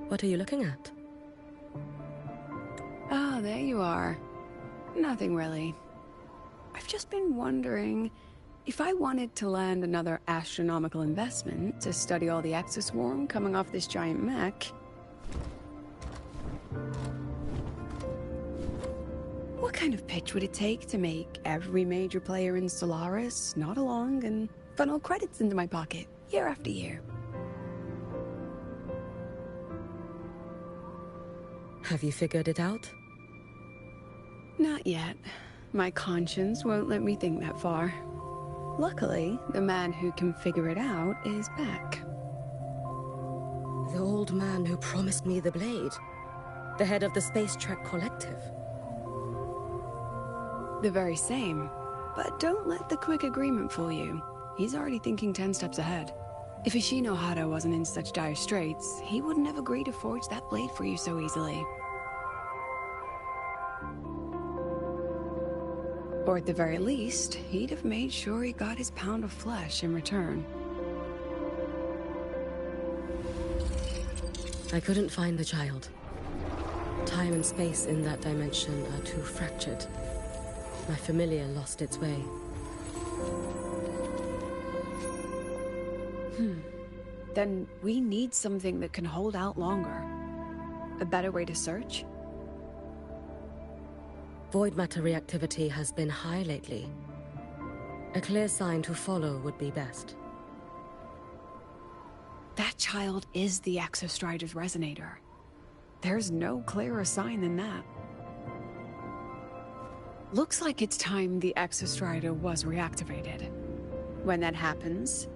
What are you looking at? Ah, there you are. Nothing really. I've just been wondering, if I wanted to land another astronomical investment to study all the exoswarm coming off this giant mech, what kind of pitch would it take to make every major player in Solaris nod along and funnel credits into my pocket year after year? Have you figured it out? Not yet. My conscience won't let me think that far. Luckily, the man who can figure it out is back. The old man who promised me the blade. The head of the Space Trek Collective. The very same. But don't let the quick agreement fool you. He's already thinking 10 steps ahead. If Ishino Hado wasn't in such dire straits, he wouldn't have agreed to forge that blade for you so easily. Or at the very least, he'd have made sure he got his pound of flesh in return. I couldn't find the child. Time and space in that dimension are too fractured. My familiar lost its way. Then we need something that can hold out longer. A better way to search? Void matter reactivity has been high lately. A clear sign to follow would be best. That child is the Exostrider's resonator. There's no clearer sign than that. Looks like it's time the Exostrider was reactivated. When that happens,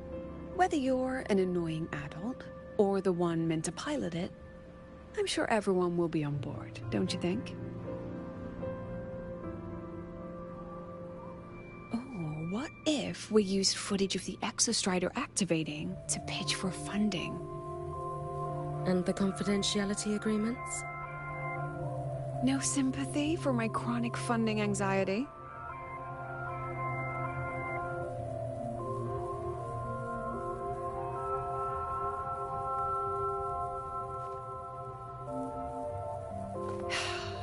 whether you're an annoying adult or the one meant to pilot it, I'm sure everyone will be on board, don't you think? What if we used footage of the Exostrider activating to pitch for funding? And the confidentiality agreements? No sympathy for my chronic funding anxiety?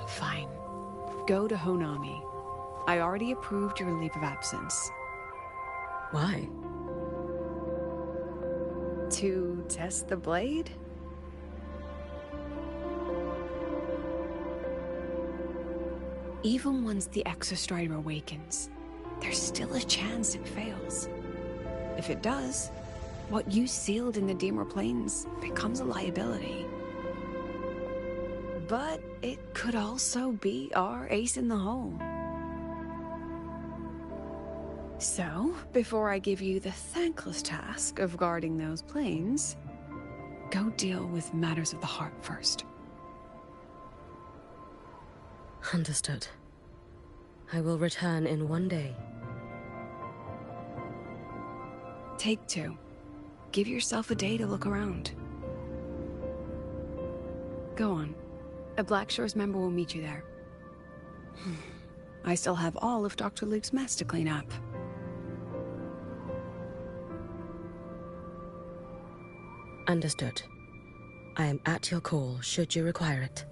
Fine. Go to Honami. I already approved your leave of absence. Why? To test the blade? Even once the Exostrider awakens, there's still a chance it fails. If it does, what you sealed in the Deemer Plains becomes a liability. But it could also be our ace in the hole. So, before I give you the thankless task of guarding those planes, go deal with matters of the heart first. Understood. I will return in one day. Take 2. Give yourself a day to look around. Go on. A Black Shores member will meet you there. I still have all of Dr. Luke's mess to clean up. Understood. I am at your call, should you require it.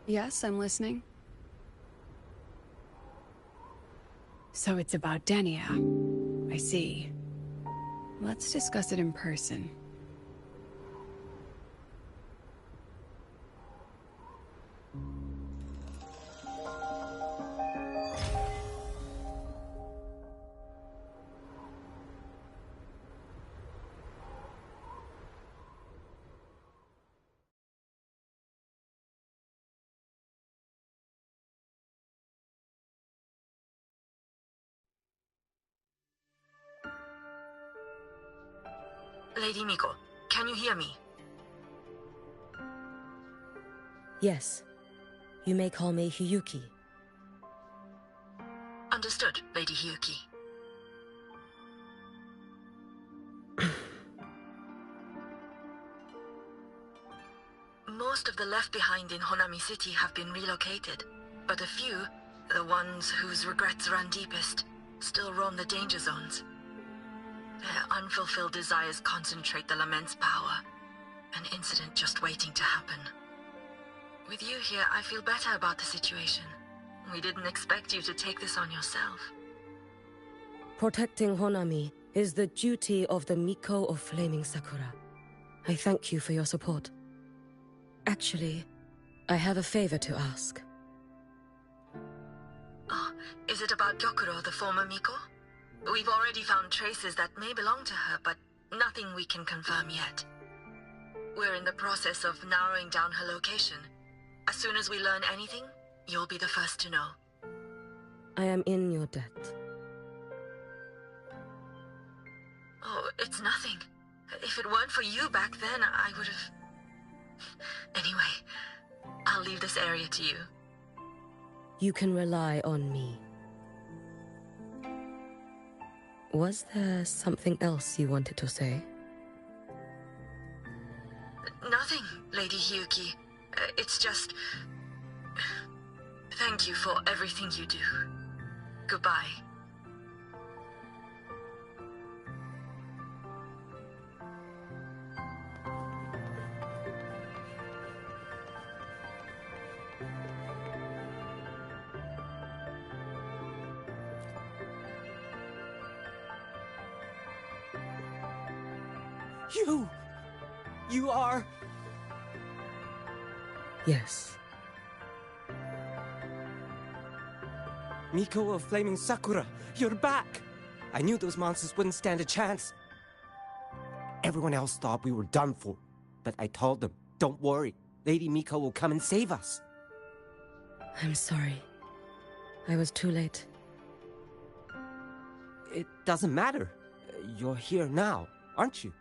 Yes, I'm listening. So it's about Denia. I see. Let's discuss it in person. Lady Miko, can you hear me? Yes. You may call me Hiyuki. Understood, Lady Hiyuki. Most of the left behind in Honami City have been relocated, but a few, the ones whose regrets run deepest, still roam the danger zones. Their unfulfilled desires concentrate the Lament's power, an incident just waiting to happen. With you here, I feel better about the situation. We didn't expect you to take this on yourself. Protecting Honami is the duty of the Miko of Flaming Sakura. I thank you for your support. Actually, I have a favor to ask. Oh, is it about Gyokuro, the former Miko? We've already found traces that may belong to her, but nothing we can confirm yet. We're in the process of narrowing down her location. As soon as we learn anything, you'll be the first to know. I am in your debt. Oh, it's nothing. If it weren't for you back then, I would have... Anyway, I'll leave this area to you. You can rely on me. Was there something else you wanted to say? Nothing, Lady Hyuki. It's just... Thank you for everything you do. Goodbye. You are... Yes. Miko of Flaming Sakura, you're back! I knew those monsters wouldn't stand a chance. Everyone else thought we were done for, but I told them, don't worry, Lady Miko will come and save us. I'm sorry. I was too late. It doesn't matter. You're here now, aren't you?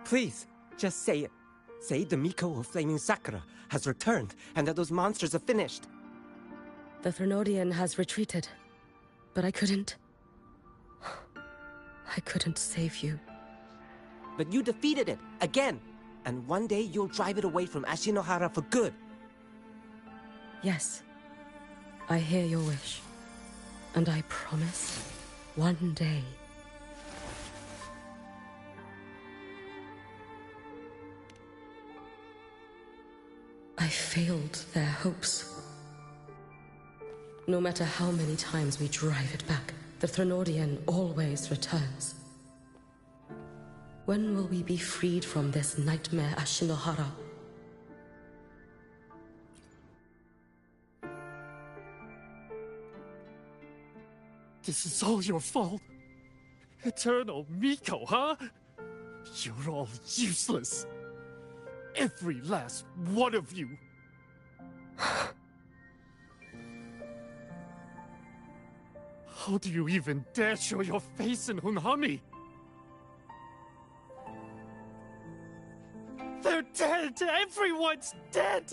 Please, just say it. Say the Miko of Flaming Sakura has returned and that those monsters are finished. The Threnodian has retreated, but I couldn't. I couldn't save you. But you defeated it, again! And one day you'll drive it away from Ashinohara for good. Yes. I hear your wish. And I promise, one day... I failed their hopes. No matter how many times we drive it back, the Threnodian always returns. When will we be freed from this nightmare Ashinohara? This is all your fault. Eternal Miko, huh? You're all useless. Every last one of you. How do you even dare show your face in Hunhami? They're dead! Everyone's dead!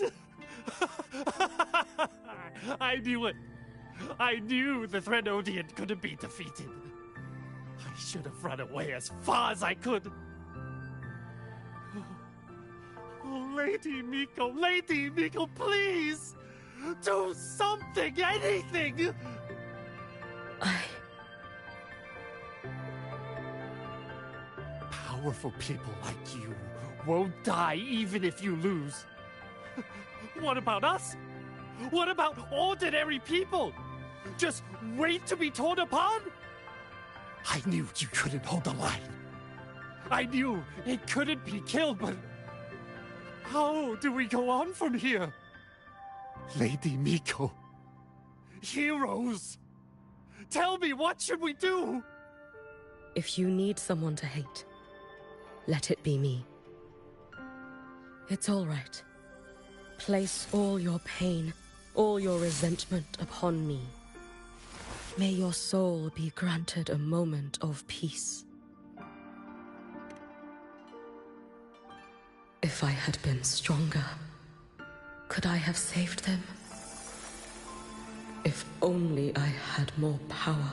I knew it! I knew the Threnodian couldn't be defeated. I should have run away as far as I could. Oh, Lady Miko, please! Do something, anything! Powerful people like you won't die even if you lose. What about us? What about ordinary people? Just wait to be torn apart? I knew you couldn't hold the line. I knew it couldn't be killed, but... how do we go on from here? Lady Miko. Heroes. Tell me, what should we do? If you need someone to hate, let it be me. It's all right. Place all your pain, all your resentment upon me. May your soul be granted a moment of peace. If I had been stronger, could I have saved them? If only I had more power.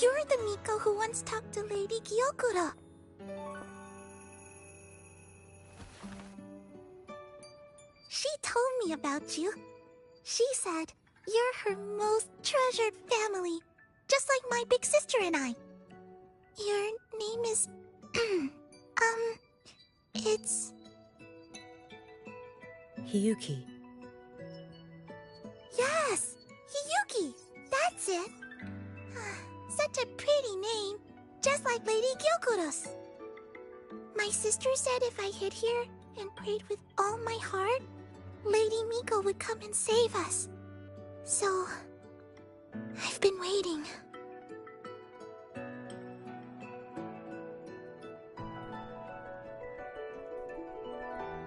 You're the Miko who once talked to Lady Gyokuro. She told me about you. She said you're her most treasured family, just like my big sister and I. Your name is... it's... Hiyuki. Yes! Hiyuki! That's it! Such a pretty name, just like Lady Gyokuro's. My sister said if I hid here and prayed with all my heart, Lady Miko would come and save us. So, I've been waiting.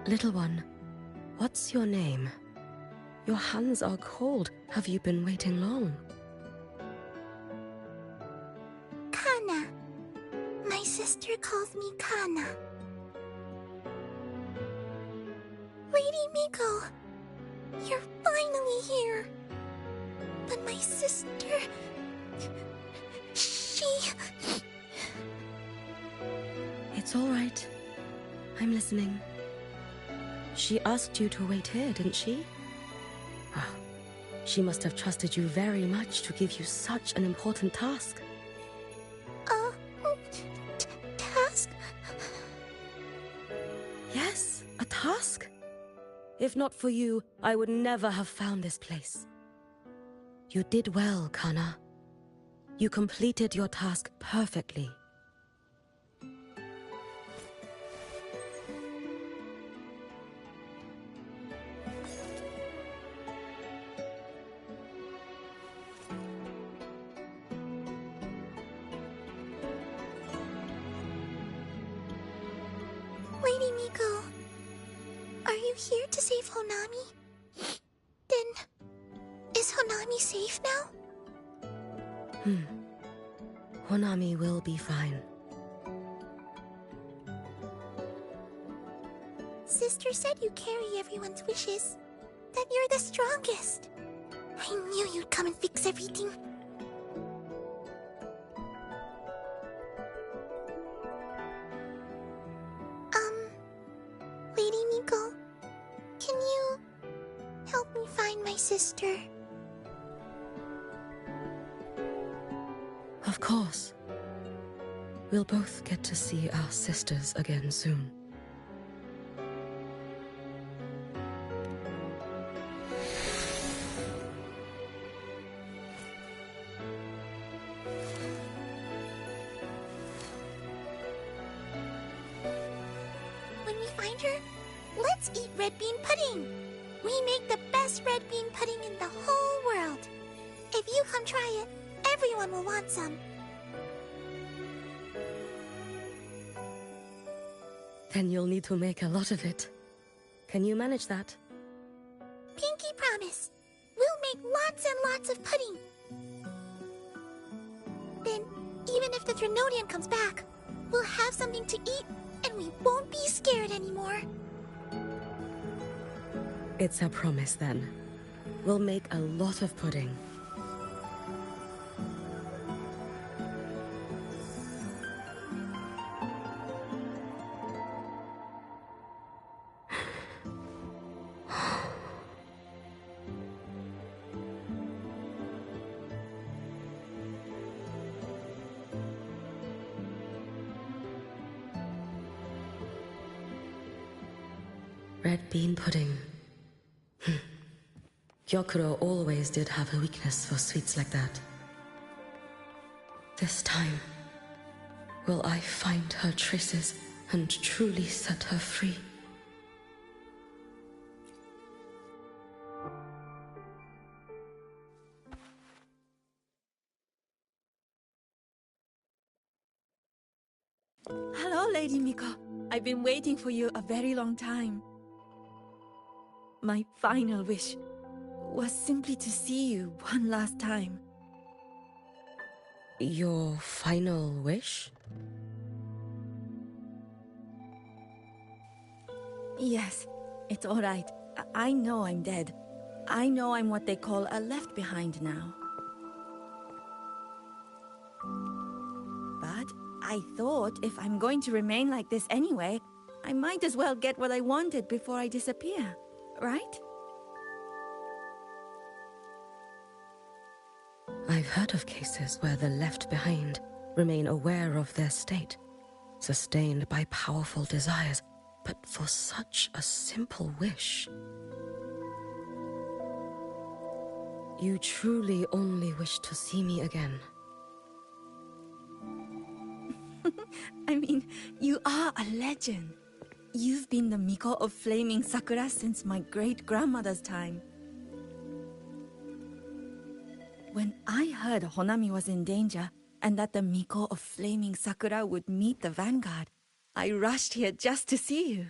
Little one, what's your name? Your hands are cold. Have you been waiting long? Kana. My sister calls me Kana. Lady Miko, you're finally here. But my sister... she... It's all right. I'm listening. She asked you to wait here, didn't she? Ah, she must have trusted you very much to give you such an important task. Task? Yes, a task. If not for you, I would never have found this place. You did well, Kana. You completed your task perfectly. Lady Miko, are you here to save Honami? Then, is Honami safe now? Honami will be fine. Sister said you carry everyone's wishes. That you're the strongest. I knew you'd come and fix everything. Lady Miko, can you help me find my sister? Of course. We'll both get to see our sisters again soon. When we find her, let's eat red bean pudding. We make the best red bean pudding in the whole world. If you come try it, everyone will want some. Then you'll need to make a lot of it. Can you manage that? Pinky promise. We'll make lots and lots of pudding. Then, even if the Trinodian comes back, we'll have something to eat and we won't be scared anymore. It's a promise then. We'll make a lot of pudding. Red bean pudding. Gyokuro always did have a weakness for sweets like that. This time, will I find her traces and truly set her free? Hello, Lady Miko. I've been waiting for you a very long time. My final wish was simply to see you one last time. Your final wish? Yes, it's all right. I know I'm dead. I know I'm what they call a left behind now. I thought if I'm going to remain like this anyway, I might as well get what I wanted before I disappear, right? I've heard of cases where the left behind remain aware of their state, sustained by powerful desires, but for such a simple wish. You truly only wish to see me again. I mean, you are a legend. You've been the Miko of Flaming Sakura since my great-grandmother's time. When I heard Honami was in danger, and that the Miko of Flaming Sakura would meet the vanguard, I rushed here just to see you.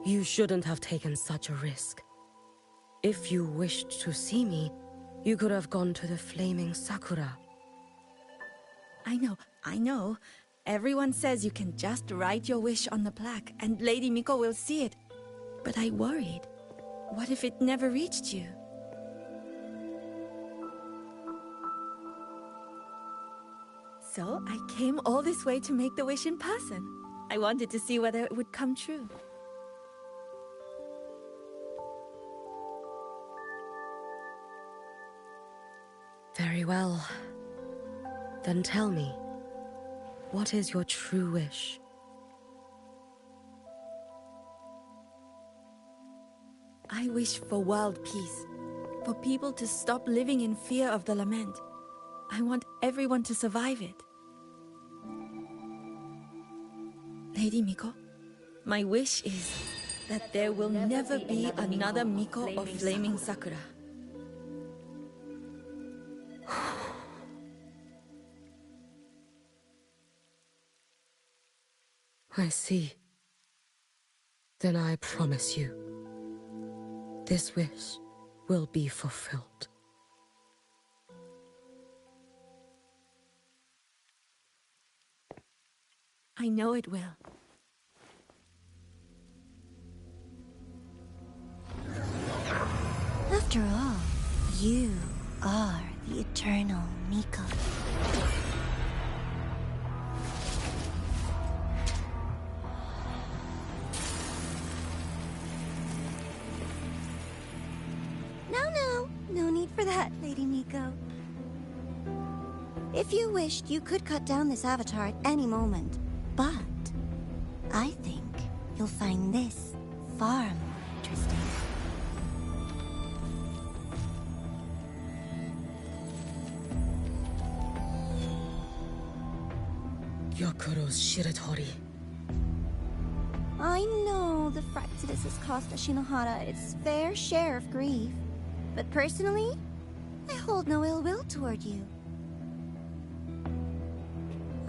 You shouldn't have taken such a risk. If you wished to see me, you could have gone to the Flaming Sakura. I know. Everyone says you can just write your wish on the plaque and Lady Miko will see it. But I worried. What if it never reached you? So I came all this way to make the wish in person. I wanted to see whether it would come true. Very well. Then tell me, what is your true wish? I wish for world peace, for people to stop living in fear of the lament. I want everyone to survive it. Lady Miko, my wish is that there will never be another Miko of Flaming Sakura. I see. Then I promise you, this wish will be fulfilled. I know it will. After all, you are the eternal Miko. No need for that, Lady Miko. If you wished, you could cut down this avatar at any moment. But I think you'll find this far more interesting. Yokuro's Shiratori. I know the Fraxidus has cost Ashinohara its fair share of grief. But personally, I hold no ill will toward you.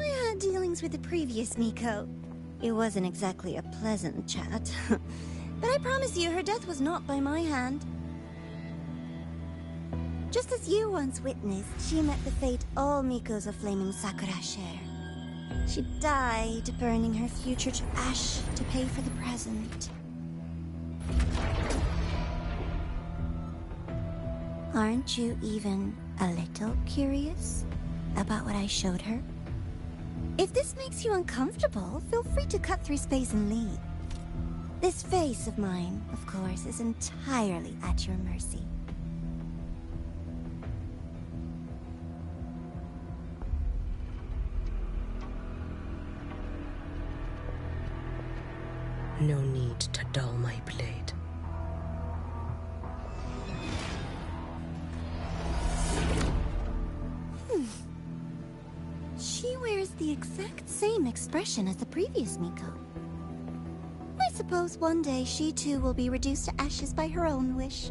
I had dealings with the previous Miko. It wasn't exactly a pleasant chat. But I promise you, her death was not by my hand. Just as you once witnessed, she met the fate all Mikos of Flaming Sakura share. She died, burning her future to ash to pay for the present. Aren't you even a little curious about what I showed her? If this makes you uncomfortable, feel free to cut through space and leave. This face of mine, of course, is entirely at your mercy. No need to dull my blade. She wears the exact same expression as the previous Miko. I suppose one day she too will be reduced to ashes by her own wish.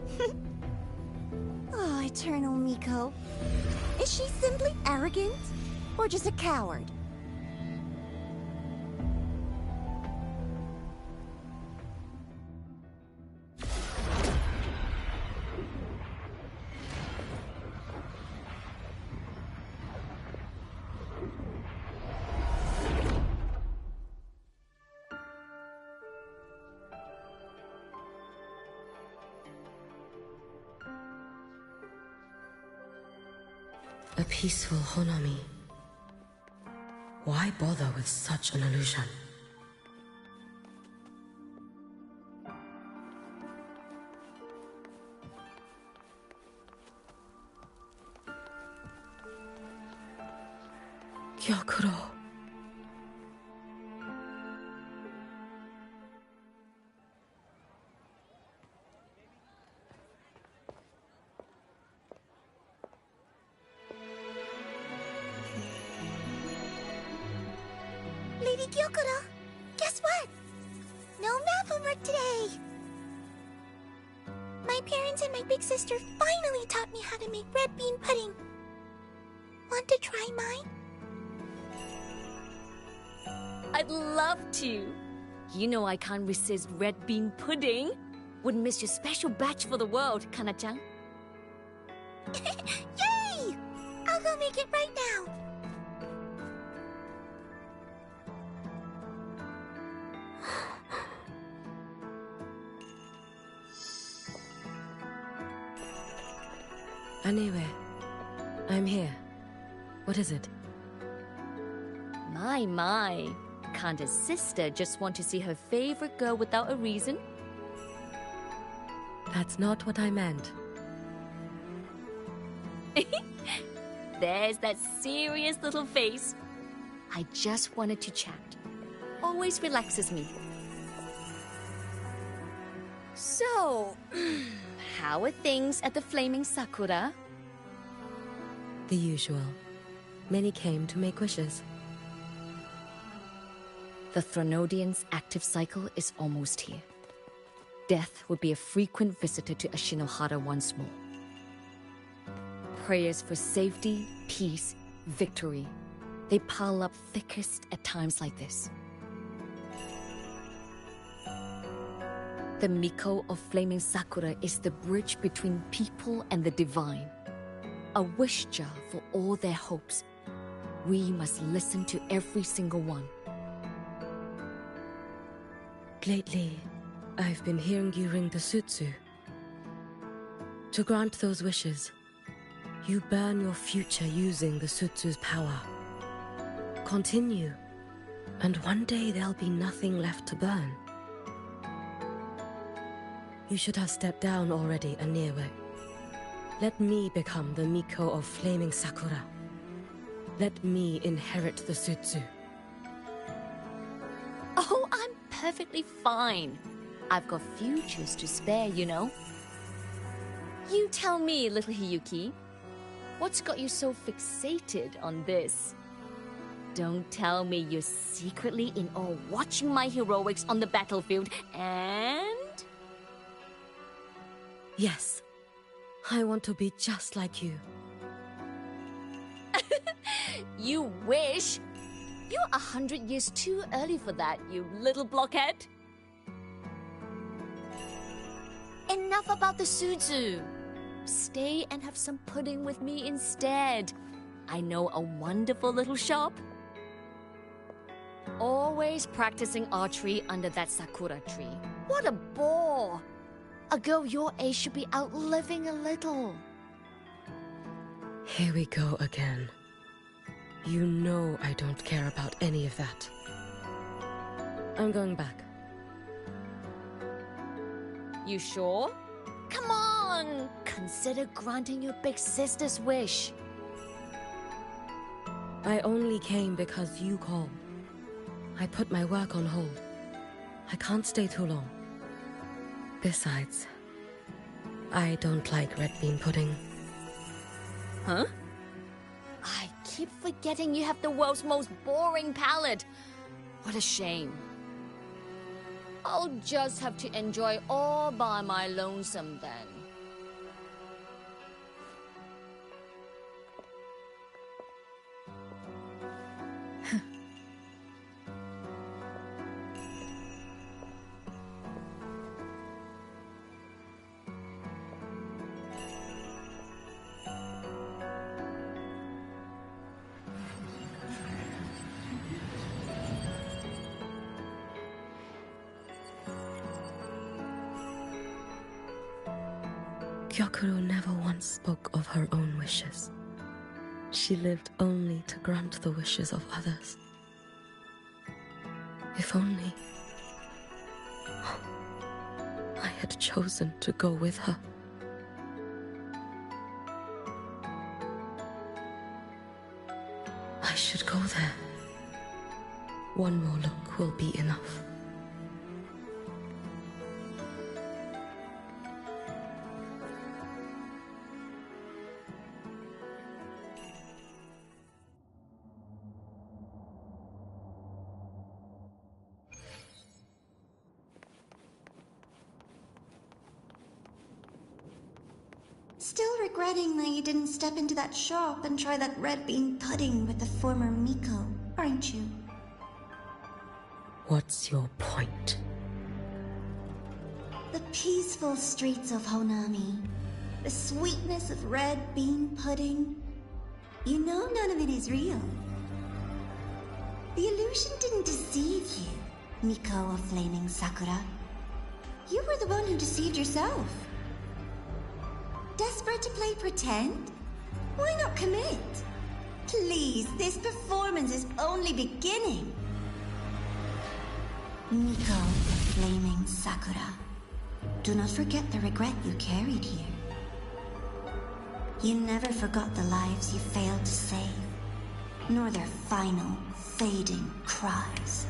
Oh, eternal Miko. Is she simply arrogant? Or just a coward? A peaceful Honami. Why bother with such an illusion? Gyokuro. Lady Gyokuro, guess what? No math homework today! My parents and my big sister finally taught me how to make red bean pudding. Want to try mine? I'd love to. You know I can't resist red bean pudding. Wouldn't miss your special batch for the world, Kana-chan. Yay! I'll go make it right now. Anyway, I'm here. What is it? My. Can't a sister just want to see her favorite girl without a reason? That's not what I meant. There's that serious little face. I just wanted to chat. Always relaxes me. So, how are things at the Flaming Sakura? The usual. Many came to make wishes. The Thronodian's active cycle is almost here. Death would be a frequent visitor to Ashinohara once more. Prayers for safety, peace, victory. They pile up thickest at times like this. The Miko of Flaming Sakura is the bridge between people and the divine. A wish jar for all their hopes. We must listen to every single one. Lately, I've been hearing you ring the sutsu. To grant those wishes, you burn your future using the sutsu's power. Continue, and one day there'll be nothing left to burn. You should have stepped down already, Aniwe. Let me become the Miko of Flaming Sakura. Let me inherit the sutsu. Oh, I'm perfectly fine. I've got futures to spare, you know. You tell me, little Hiyuki, what's got you so fixated on this? Don't tell me you're secretly in awe watching my heroics on the battlefield and... Yes, I want to be just like you. You wish? You're 100 years too early for that, you little blockhead. Enough about the sutsu. Stay and have some pudding with me instead. I know a wonderful little shop. Always practicing archery under that sakura tree. What a bore! A girl your age should be out living a little. Here we go again. You know I don't care about any of that. I'm going back. You sure? Come on! Consider granting your big sister's wish. I only came because you called. I put my work on hold. I can't stay too long. Besides, I don't like red bean pudding. Huh? I keep forgetting you have the world's most boring palate. What a shame. I'll just have to enjoy all by my lonesome then. Gyokuro never once spoke of her own wishes. she lived only to grant the wishes of others. If only I had chosen to go with her. I should go there. One more look will be enough. Still regretting that you didn't step into that shop and try that red bean pudding with the former Miko, aren't you? What's your point? The peaceful streets of Honami, the sweetness of red bean pudding. You know none of it is real. The illusion didn't deceive you, Miko of Flaming Sakura. You were the one who deceived yourself. Desperate to play pretend? Why not commit? Please, this performance is only beginning. Miko of Flaming Sakura, do not forget the regret you carried here. You never forgot the lives you failed to save, nor their final, fading cries.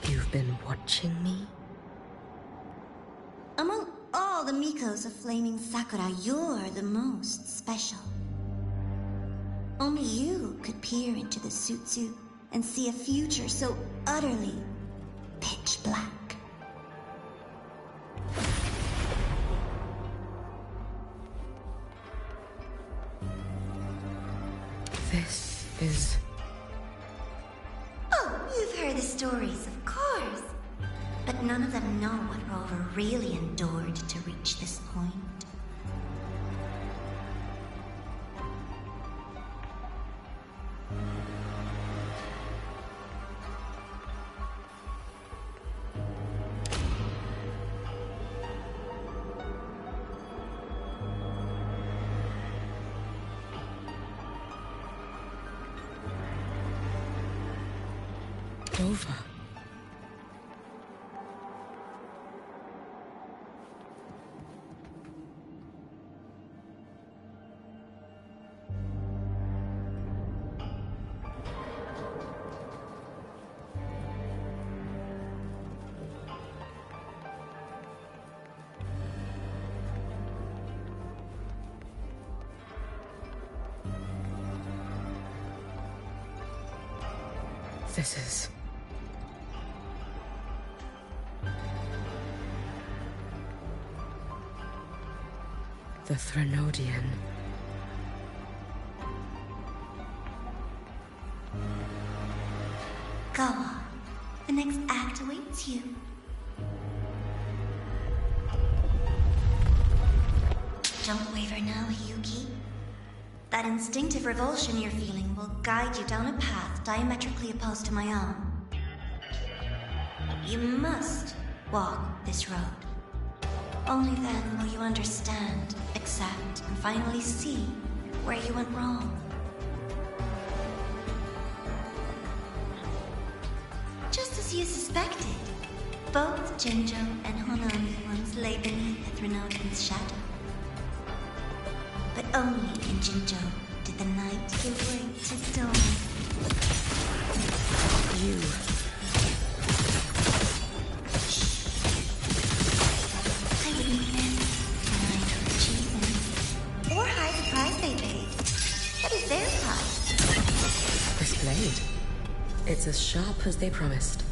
You've been watching me? Among all the Mikos of Flaming Sakura, you're the most special. Only you could peer into the Sutsu and see a future so utterly pitch black. This is... Oh, you've heard the stories, of course. But none of them know what Rover really endured to reach this point. Rover. This is... the Threnodian. Go on. The next act awaits you. Don't waver now, Yuki. That instinctive revulsion you're feeling will guide you down a path diametrically opposed to my own. You must walk this road. Only then will you understand, accept, and finally see where you went wrong. Just as you suspected, both Jinjo and Honami once lay beneath the Threnodian's shadow. But only in Jinjo did the night give way to dawn. You... It's as sharp as they promised.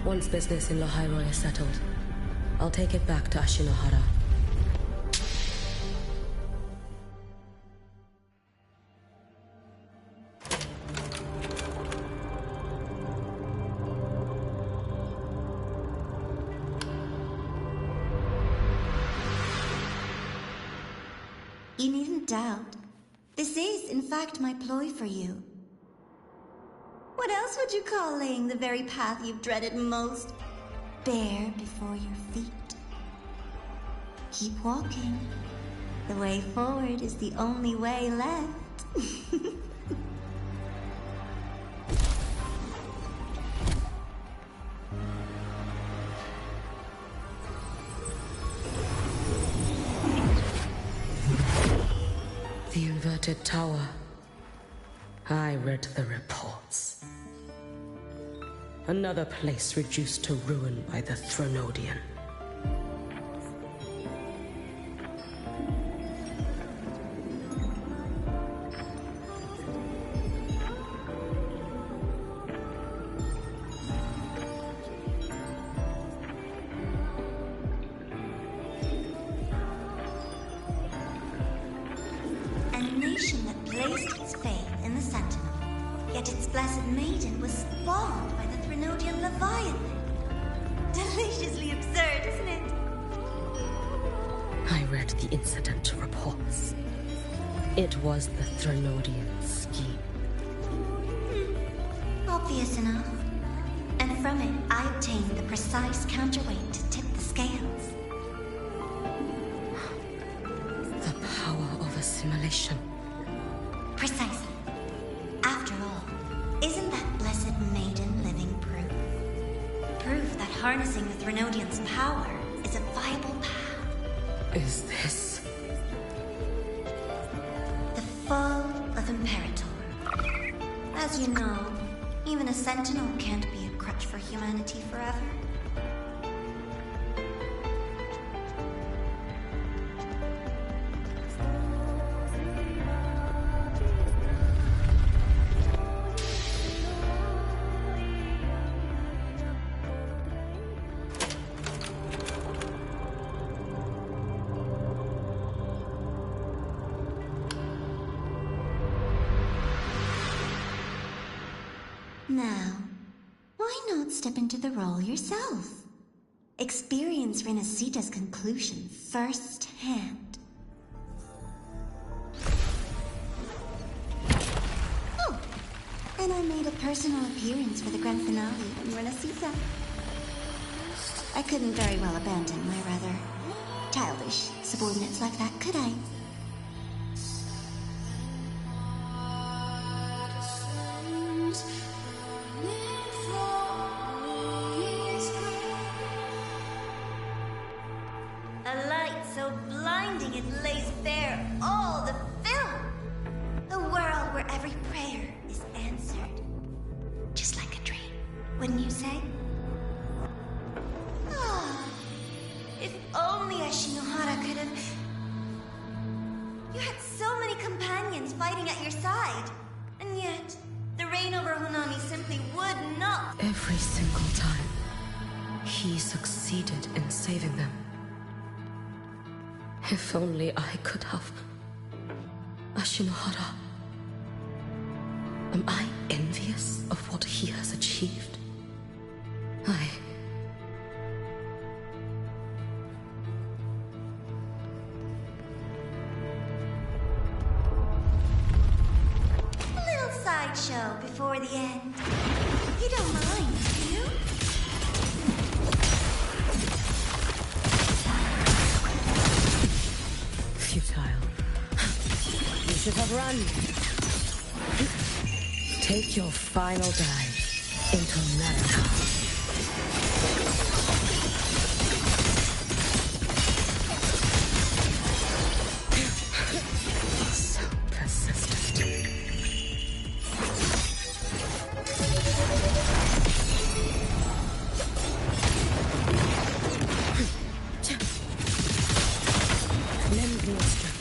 Once business in Lahairoi is settled, I'll take it back to Ashinohara. You needn't doubt. This is, in fact, my ploy for you. What else would you call laying the very path you've dreaded most bare before your feet? Keep walking. The way forward is the only way left. The inverted tower. I read the reports. Another place reduced to ruin by the Threnodian. A nation that placed its faith in the Sentinel, yet its blessed maiden was spawned by the Threnodian Leviathan. Deliciously absurd, isn't it? I read the incident reports. It was the Threnodian scheme. Obvious enough. And from it, I obtained the precise counterweight to tip the scales. The power of assimilation. Precisely. After all, isn't that blessed maiden living proof? Proof that harnessing the Threnodian's power is a viable path. Is this... The fall of Imperator. As you know, even a sentinel can't be a crutch for humanity forever. Now, why not step into the role yourself? Experience Renacita's conclusion firsthand. Oh, and I made a personal appearance for the grand finale in Renacita. I couldn't very well abandon my rather childish subordinates like that, could I? A light so blinding it lays bare all the film. A world where every prayer is answered. Just like a dream, wouldn't you say? Ah, if only Ashinohara could have... You had so many companions fighting at your side. And yet, the reign over Honami simply would not... Every single time, he succeeded in saving them. If only I could have... Ashinohara. Am I envious of what he has achieved? A little sideshow before the end. You don't mind, do you? Futile. You should have run. Take your final dive into America. So persistent. Lend me your strength.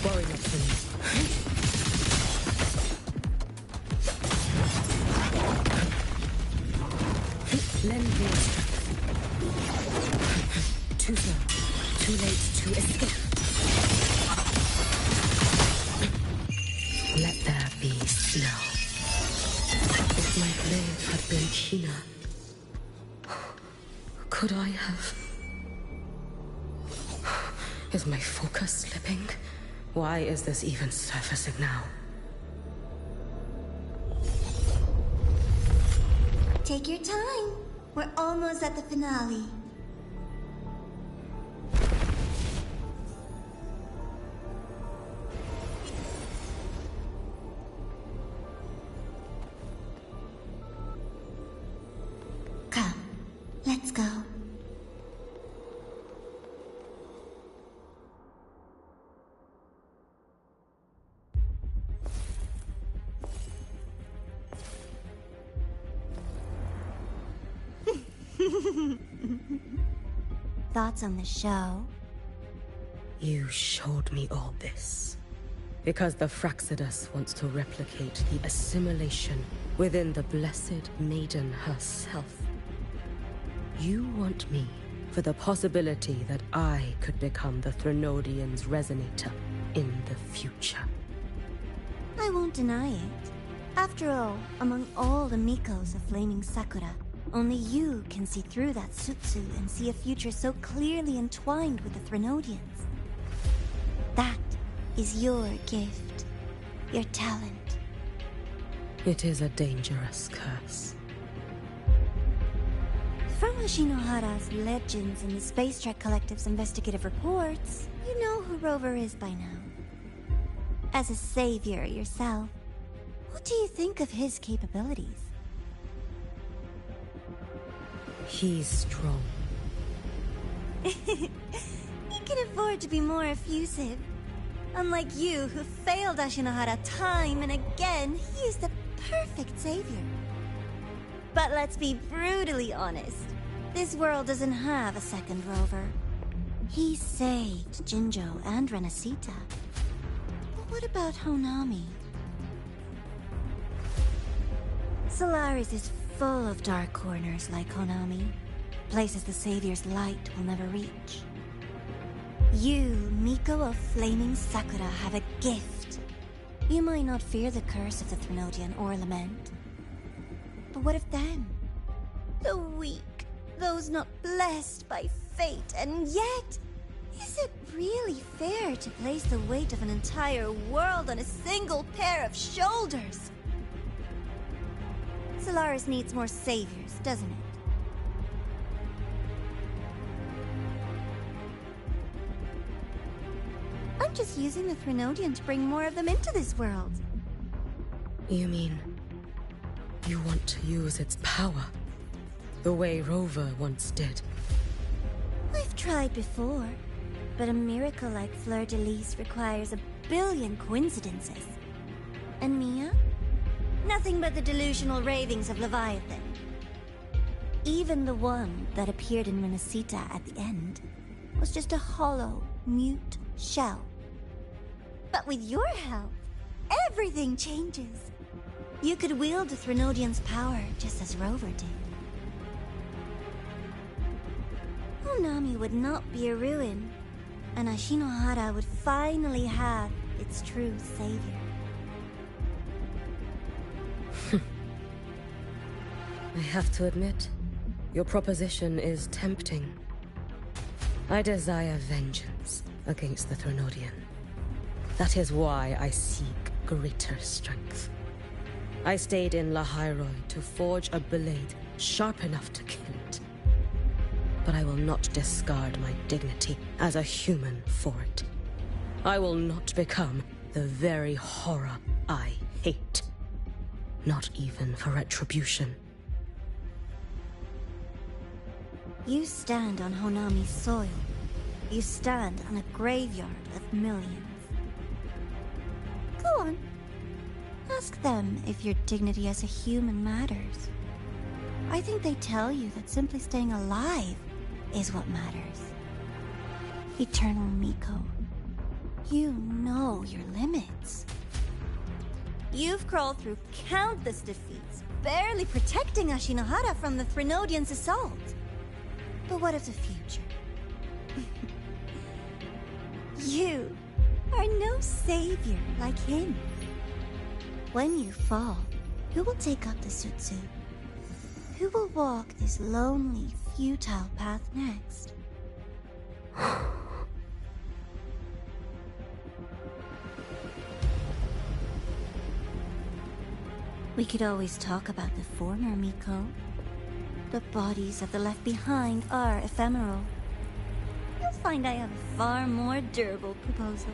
Worry not, please. Lend me your strength. Too slow. Too late to escape. Let there be snow. If my blade had been keener, Could I have... Is my focus slipping? Why is this even surfacing now? Take your time. We're almost at the finale. Come, let's go. Thoughts on the show? You showed me all this. Because the Fraxidus wants to replicate the assimilation within the Blessed Maiden herself. You want me for the possibility that I could become the Threnodian's resonator in the future. I won't deny it. After all, among all the Mikos of Flaming Sakura, only you can see through that Sutsu and see a future so clearly entwined with the Threnodians. That is your gift, your talent. It is a dangerous curse. From Ashinohara's legends and the Space Trek Collective's investigative reports, you know who Rover is by now. As a savior yourself, what do you think of his capabilities? He's strong. He can afford to be more effusive. Unlike you, who failed Ashinohara time and again, he is the perfect savior. But let's be brutally honest. This world doesn't have a second Rover. He saved Jinjo and Renacita. But what about Honami? Solaris is full of dark corners like Honami. Places the Savior's light will never reach. You, Miko of Flaming Sakura, have a gift. You might not fear the curse of the Threnodian or lament. But what of them? The weak, those not blessed by fate, and yet... Is it really fair to place the weight of an entire world on a single pair of shoulders? Solaris needs more saviors, doesn't it? I'm just using the Threnodian to bring more of them into this world. You mean... you want to use its power? The way Rover once did? I've tried before, but a miracle like Fleur-de-Lis requires a billion coincidences. And Mia? Nothing but the delusional ravings of Leviathan. Even the one that appeared in Renacita at the end was just a hollow, mute shell. But with your help, everything changes. You could wield the Threnodian's power just as Rover did. Honami would not be a ruin, and Ashinohara would finally have its true savior. I have to admit, your proposition is tempting. I desire vengeance against the Threnodian. That is why I seek greater strength. I stayed in Lahairoi to forge a blade sharp enough to kill it. But I will not discard my dignity as a human for it. I will not become the very horror I hate. Not even for retribution. You stand on Honami's soil. You stand on a graveyard of millions. Go on. Ask them if your dignity as a human matters. I think they tell you that simply staying alive is what matters. Eternal Miko, you know your limits. You've crawled through countless defeats, barely protecting Ashinohara from the Threnodian's assault. But what of the future? You are no savior like him. When you fall, who will take up the Sutsu? Who will walk this lonely, futile path next. We could always talk about the former, Miko. The bodies of the left behind are ephemeral. You'll find I have a far more durable proposal.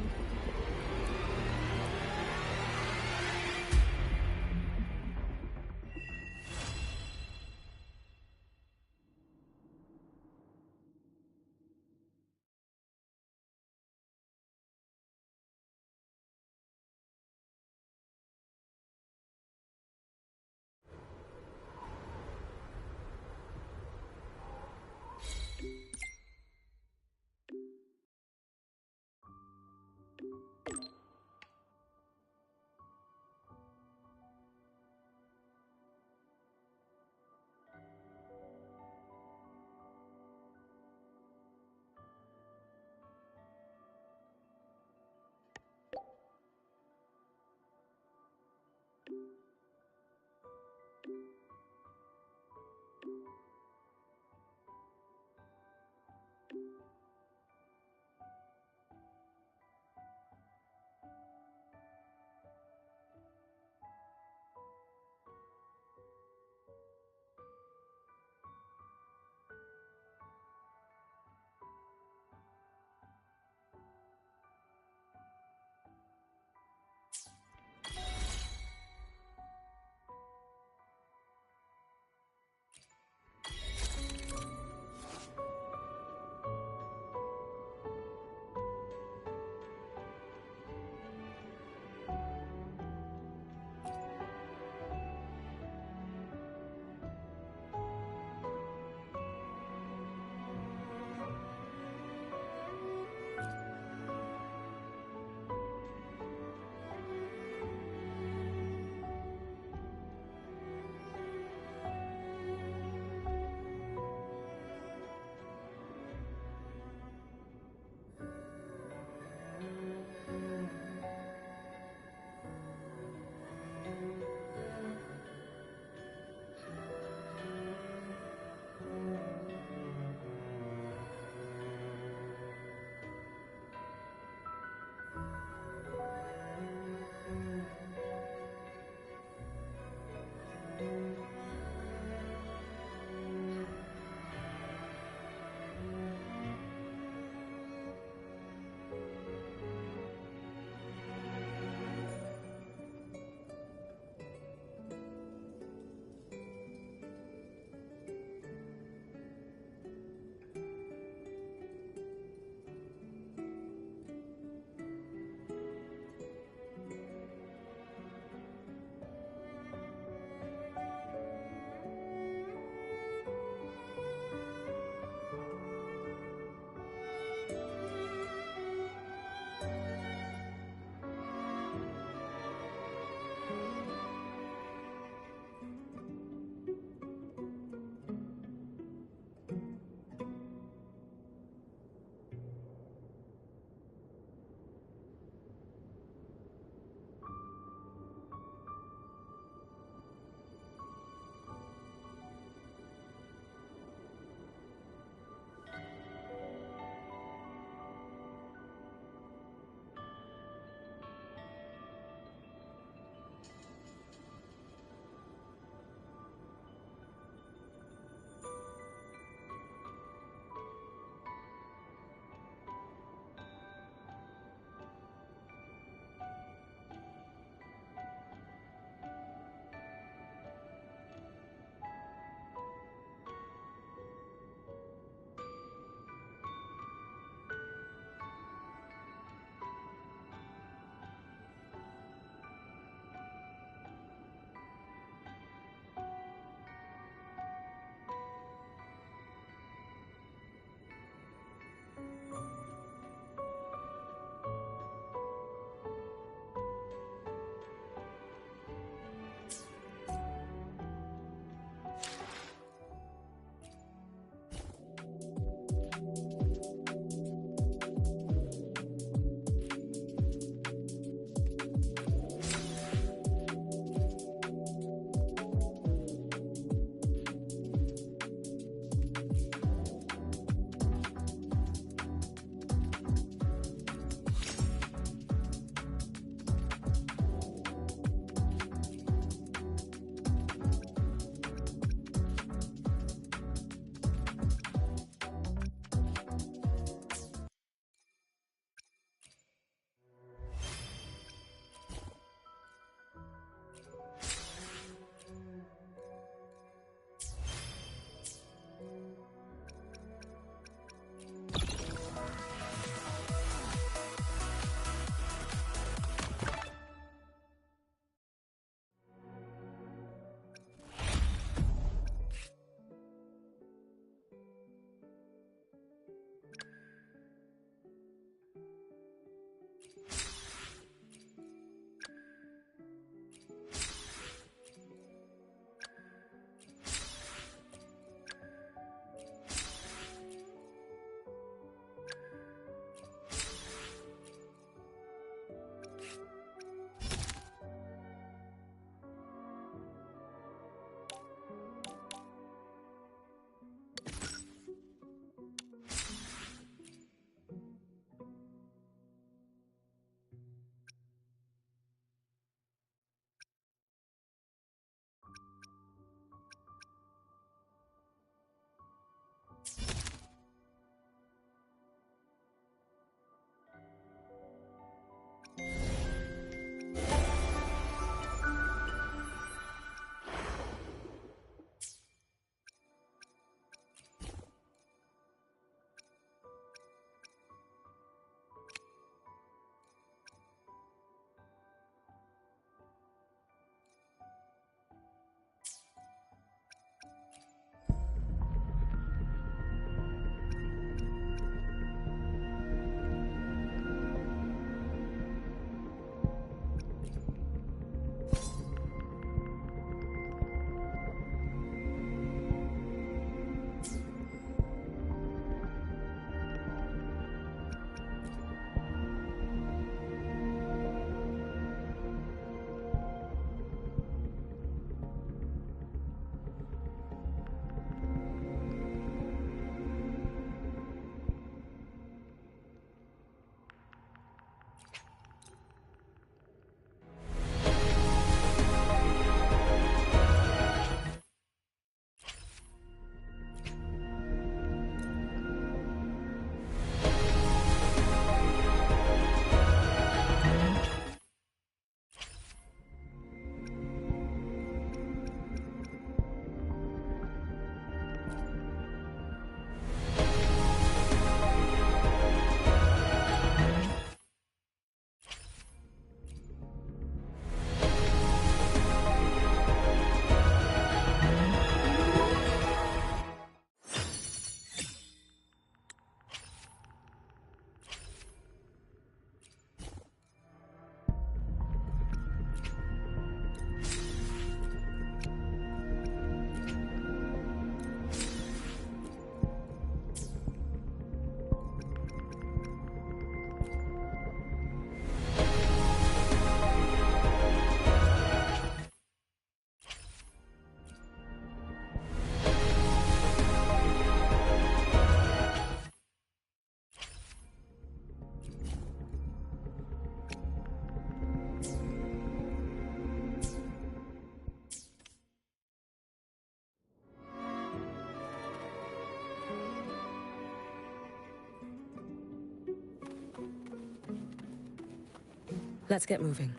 Let's get moving.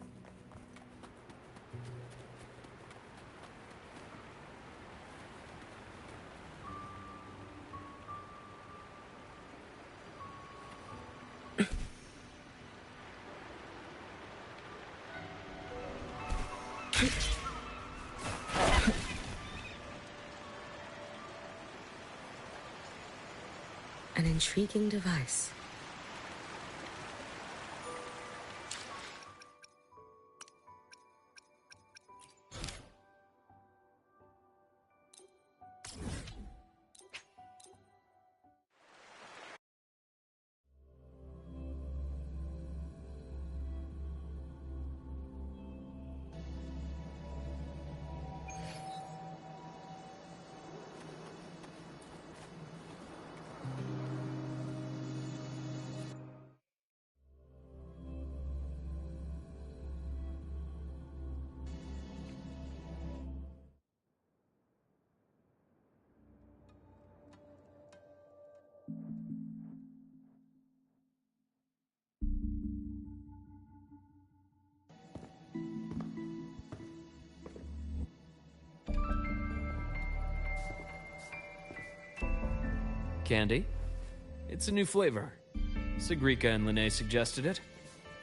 An intriguing device. Candy? It's a new flavor. Sigrika and Linné suggested it.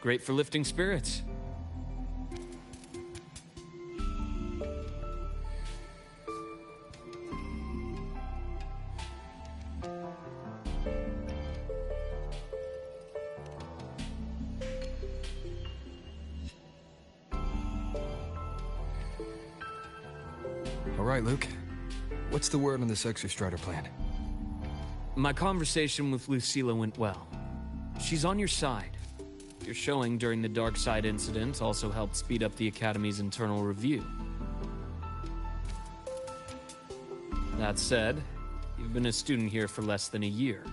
Great for lifting spirits. All right, Luke. What's the word on this Exostrider plan? My conversation with Lucilla went well. She's on your side. Your showing during the Dark Side incident also helped speed up the Academy's internal review. That said, you've been a student here for less than a year.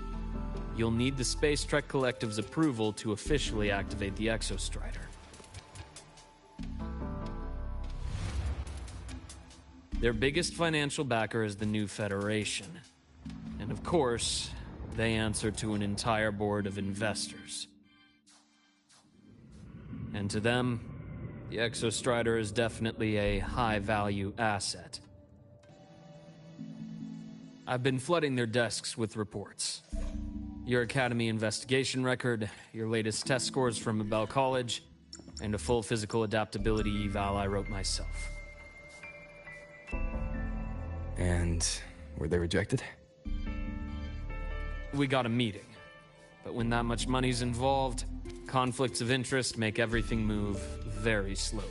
You'll need the Space Trek Collective's approval to officially activate the Exostrider. Their biggest financial backer is the New Federation. And of course, they answer to an entire board of investors. And to them, the Exostrider is definitely a high-value asset. I've been flooding their desks with reports. Your Academy investigation record, your latest test scores from Abel College, and a full physical adaptability eval I wrote myself. And were they rejected? We got a meeting. But when that much money's involved, conflicts of interest make everything move very slowly.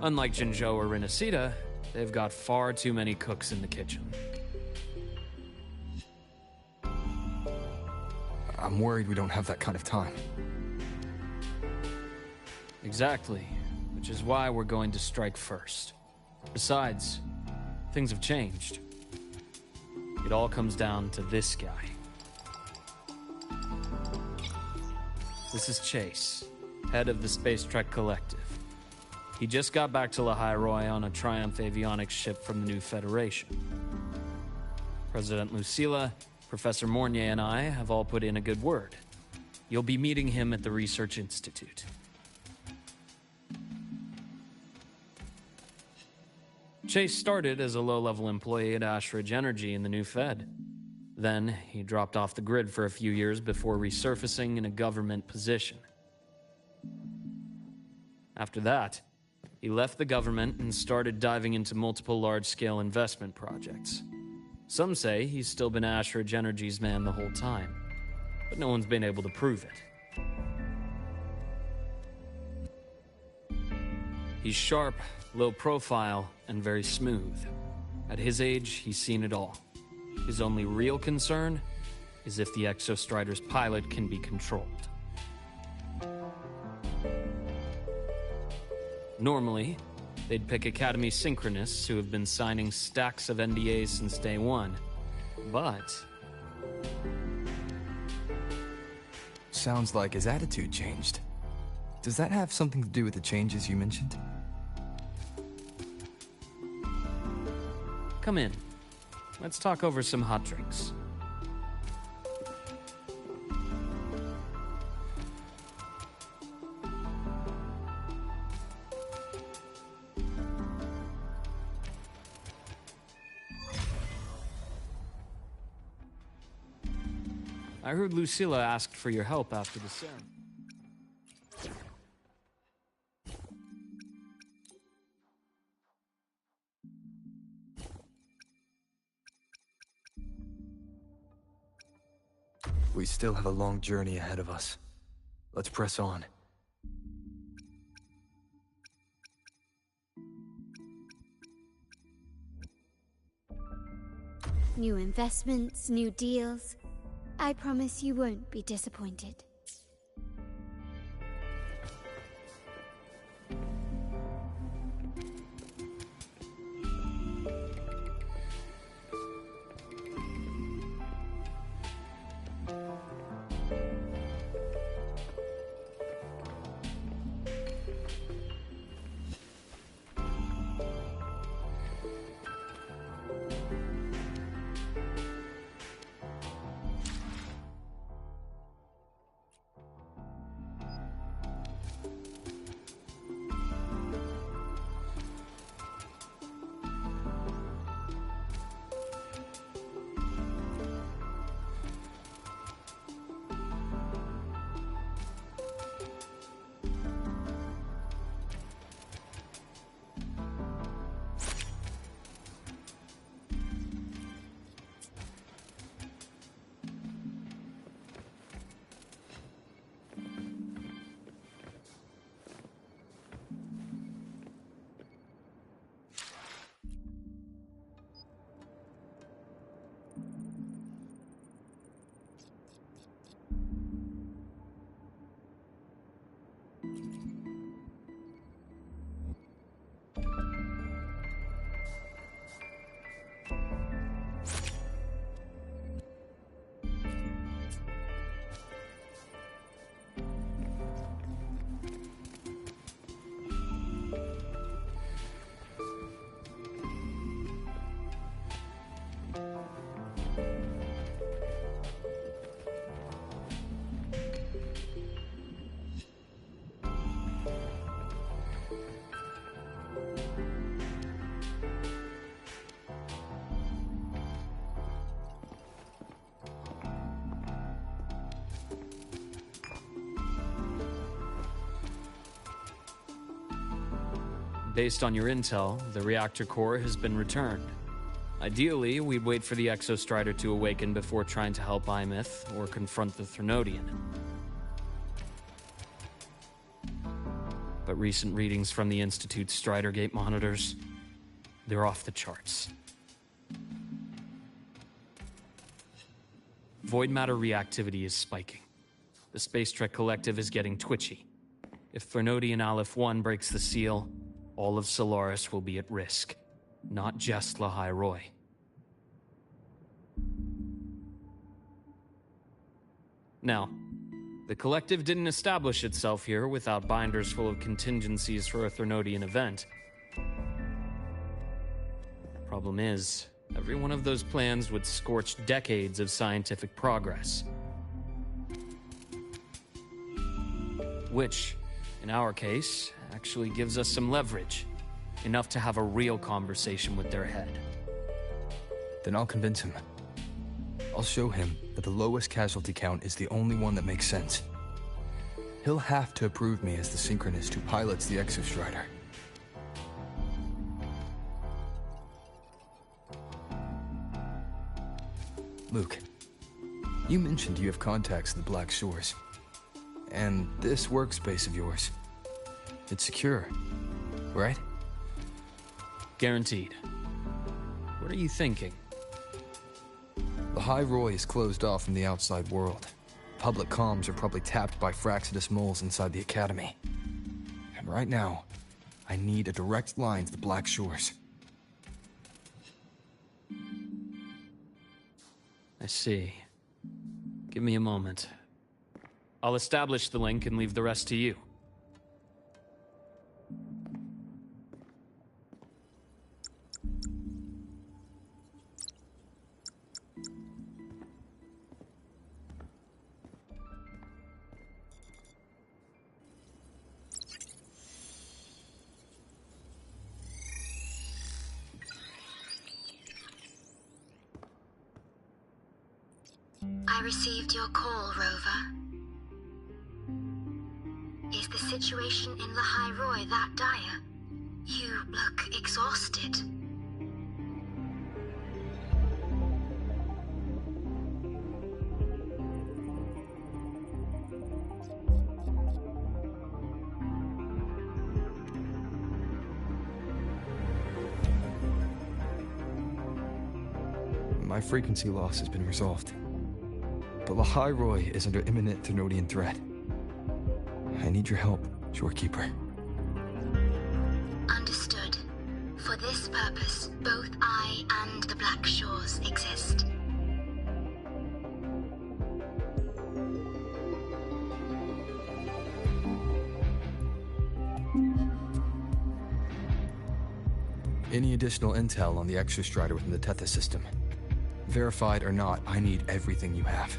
Unlike Jinzhou or Rinasita, they've got far too many cooks in the kitchen. I'm worried we don't have that kind of time. Exactly. Which is why we're going to strike first. Besides, things have changed. It all comes down to this guy. This is Chase, head of the Space Trek Collective. He just got back to Lahai on a Triumph avionics ship from the New Federation. President Lucilla, Professor Mornier, and I have all put in a good word. You'll be meeting him at the Research Institute. Chase started as a low-level employee at Ashridge Energy in the New Fed. Then, he dropped off the grid for a few years before resurfacing in a government position. After that, he left the government and started diving into multiple large-scale investment projects. Some say he's still been Ashridge Energy's man the whole time, but no one's been able to prove it. He's sharp, low profile, and very smooth. At his age, he's seen it all. His only real concern is if the Exostrider's pilot can be controlled. Normally, they'd pick Academy Synchronists who have been signing stacks of NDAs since day one. But Sounds like his attitude changed. Does that have something to do with the changes you mentioned? come in. Let's talk over some hot drinks. I heard Lucilla asked for your help after the ceremony. We still have a long journey ahead of us. Let's press on. New investments, new deals. I promise you won't be disappointed. Based on your intel, the reactor core has been returned. Ideally, we'd wait for the Exostrider to awaken before trying to help Imith or confront the Threnodian. But recent readings from the Institute's Strider Gate monitors, they're off the charts. Void matter reactivity is spiking. The Space Trek Collective is getting twitchy. If Threnodian Aleph 1 breaks the seal, all of Solaris will be at risk, not just Lahai Roy. Now, the Collective didn't establish itself here without binders full of contingencies for a Threnodian event. Problem is, every one of those plans would scorch decades of scientific progress. Which, in our case, actually gives us some leverage. Enough to have a real conversation with their head. Then I'll convince him. I'll show him that the lowest casualty count is the only one that makes sense. He'll have to approve me as the synchronist who pilots the Exostrider. Luke, you mentioned you have contacts in the Black Shores. And this workspace of yours, it's secure, right? Guaranteed. What are you thinking? Lahai Roy is closed off from the outside world. Public comms are probably tapped by Fraxidus moles inside the Academy. And right now, I need a direct line to the Black Shores. I see. Give me a moment. I'll establish the link and leave the rest to you. I received your call, Rover. Is the situation in Lahai Roi that dire? You look exhausted. My frequency loss has been resolved. But Lahai Roi is under imminent Thenodian threat. I need your help, Shorekeeper. Understood. For this purpose, both I and the Black Shores exist. Any additional intel on the Exostrider within the Tethys system? Verified or not, I need everything you have.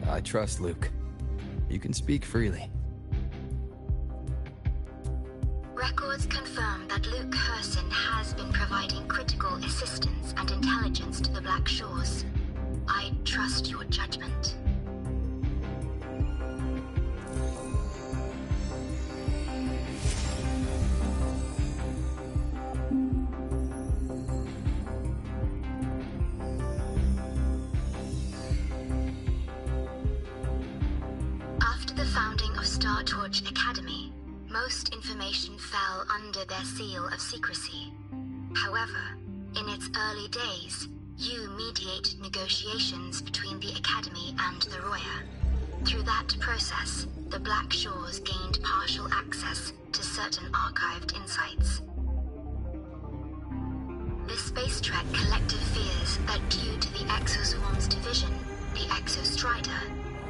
I trust Luke. You can speak freely. Records confirm that Luke Herson has been providing critical assistance and intelligence to the Black Shores. I trust your judgment. Torch Academy, most information fell under their seal of secrecy. However, in its early days, you mediate negotiations between the Academy and the Roya. Through that process, the Black Shores gained partial access to certain archived insights. The Space Trek Collective fears that due to the Exoswarm's division, the Exostrider,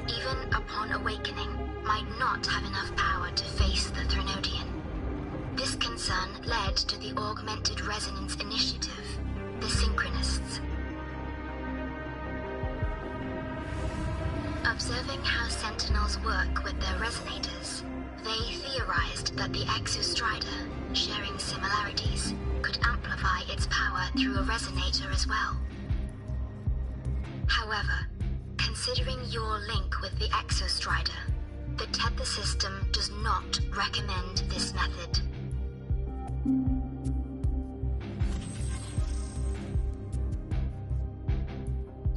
even upon awakening, might not have enough power to face the Thenodian. This concern led to the Augmented Resonance Initiative, the Synchronists. Observing how Sentinels work with their resonators, they theorized that the Exostrider, sharing similarities, could amplify its power through a resonator as well. However, considering your link with the Exostrider, the Tethys system does not recommend this method.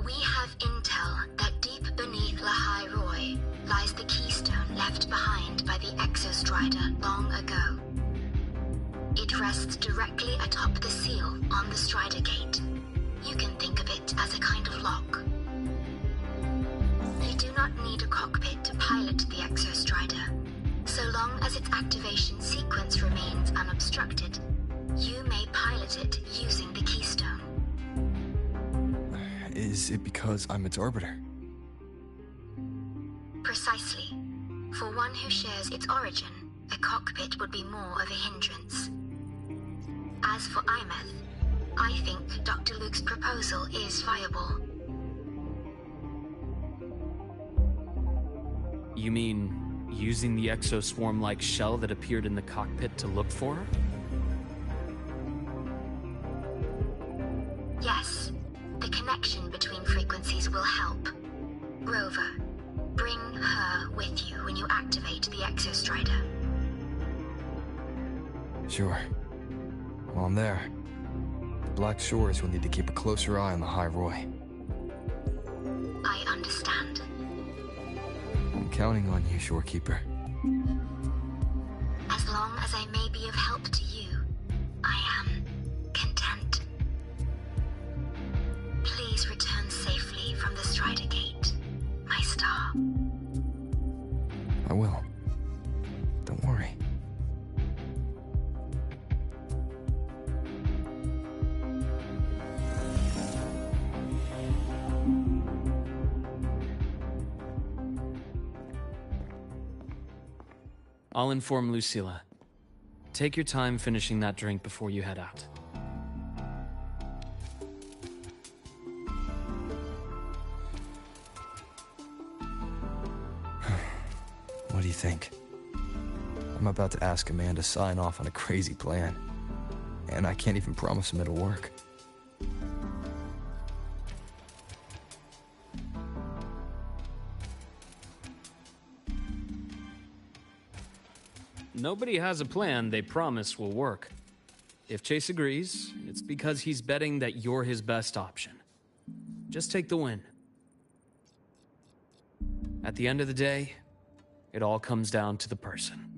We have intel that deep beneath Lahai Roi lies the keystone left behind by the Exostrider long ago. It rests directly atop the seal on the Strider Gate. You can think of it as a kind of lock. You do not need a cockpit to pilot the Exostrider. So long as its activation sequence remains unobstructed, you may pilot it using the keystone. Is it because I'm its arbiter? Precisely. For one who shares its origin, a cockpit would be more of a hindrance. As for Imeth, I think Dr. Luke's proposal is viable. You mean using the exoswarm-like shell that appeared in the cockpit to look for her? Yes. The connection between frequencies will help. Rover, bring her with you when you activate the Exostrider. Sure. While I'm there, the Black Shores will need to keep a closer eye on the Lahai Roi. I understand. I'm counting on you, Shorekeeper. As long as I may be of help to you, I am content. Please return safely from the Strider Gate, my star. I will. Don't worry. I'll inform Lucilla. Take your time finishing that drink before you head out. What do you think? I'm about to ask a man to sign off on a crazy plan, and I can't even promise him it'll work. nobody has a plan they promise will work. If Chase agrees, it's because he's betting that you're his best option. Just take the win. At the end of the day, it all comes down to the person.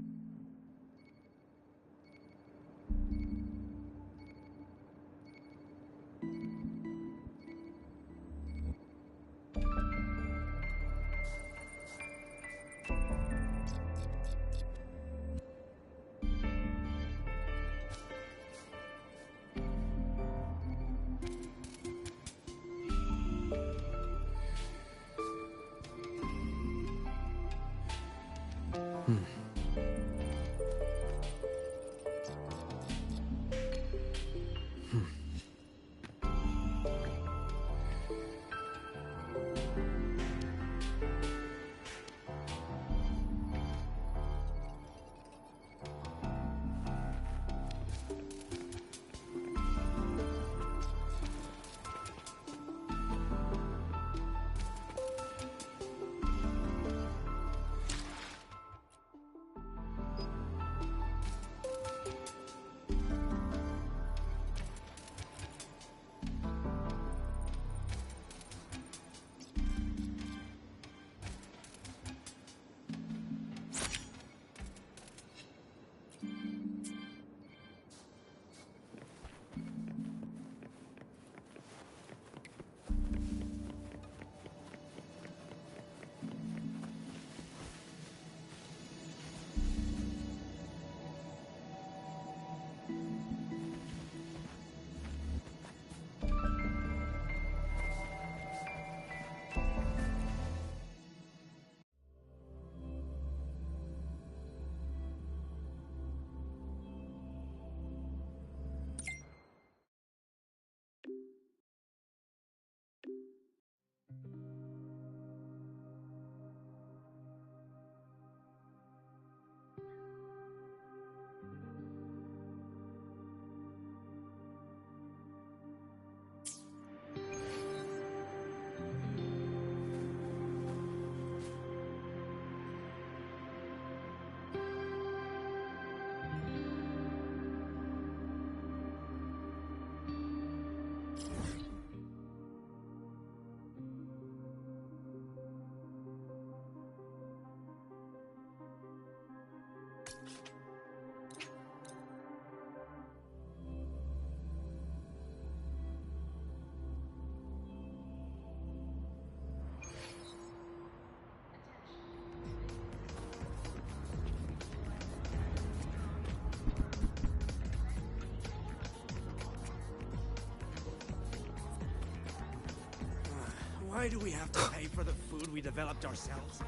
Why do we have to pay for the food we developed ourselves?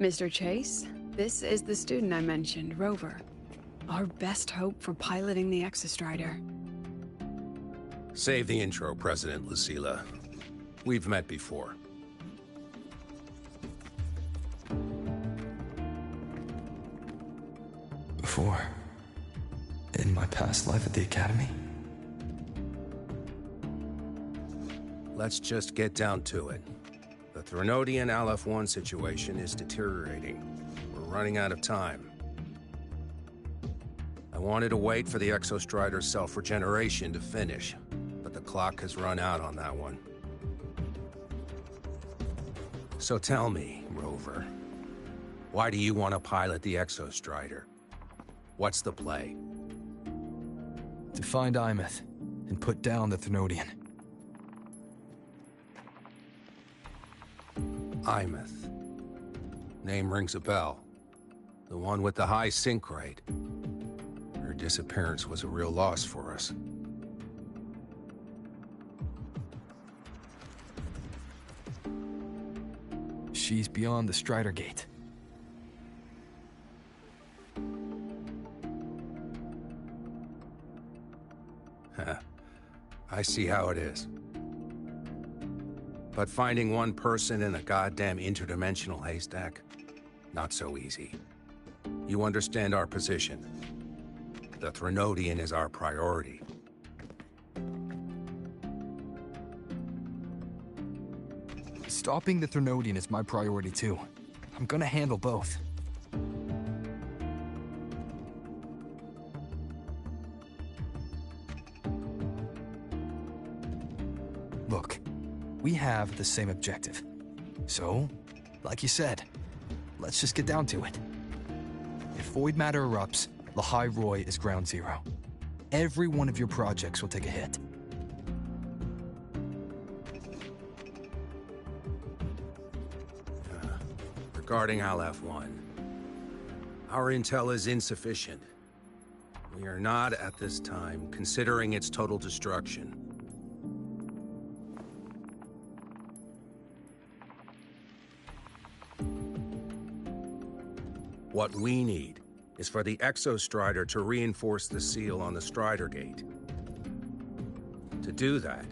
Mr. Chase, this is the student I mentioned, Rover. Our best hope for piloting the Exostrider. Save the intro, President Lucilla. We've met before. Before? In my past life at the Academy? Let's just get down to it. The Threnodian Aleph-1 situation is deteriorating. We're running out of time. I wanted to wait for the Exostrider's self-regeneration to finish, but the clock has run out on that one. So tell me, Rover, why do you want to pilot the Exostrider? What's the play? To find Imeth and put down the Thenodian. Imeth. Name rings a bell. The one with the high sync rate. Her disappearance was a real loss for us. She's beyond the Strider Gate. I see how it is. But finding one person in a goddamn interdimensional haystack, not so easy. You understand our position. The Thenodian is our priority. Stopping the Thenodian is my priority too. I'm gonna handle both. Look, we have the same objective. So, like you said, let's just get down to it. If void matter erupts, Lahai Roy is ground zero. Every one of your projects will take a hit. Regarding Aleph-1, our intel is insufficient. We are not, at this time, considering its total destruction. What we need is for the Exostrider to reinforce the seal on the Strider Gate. To do that,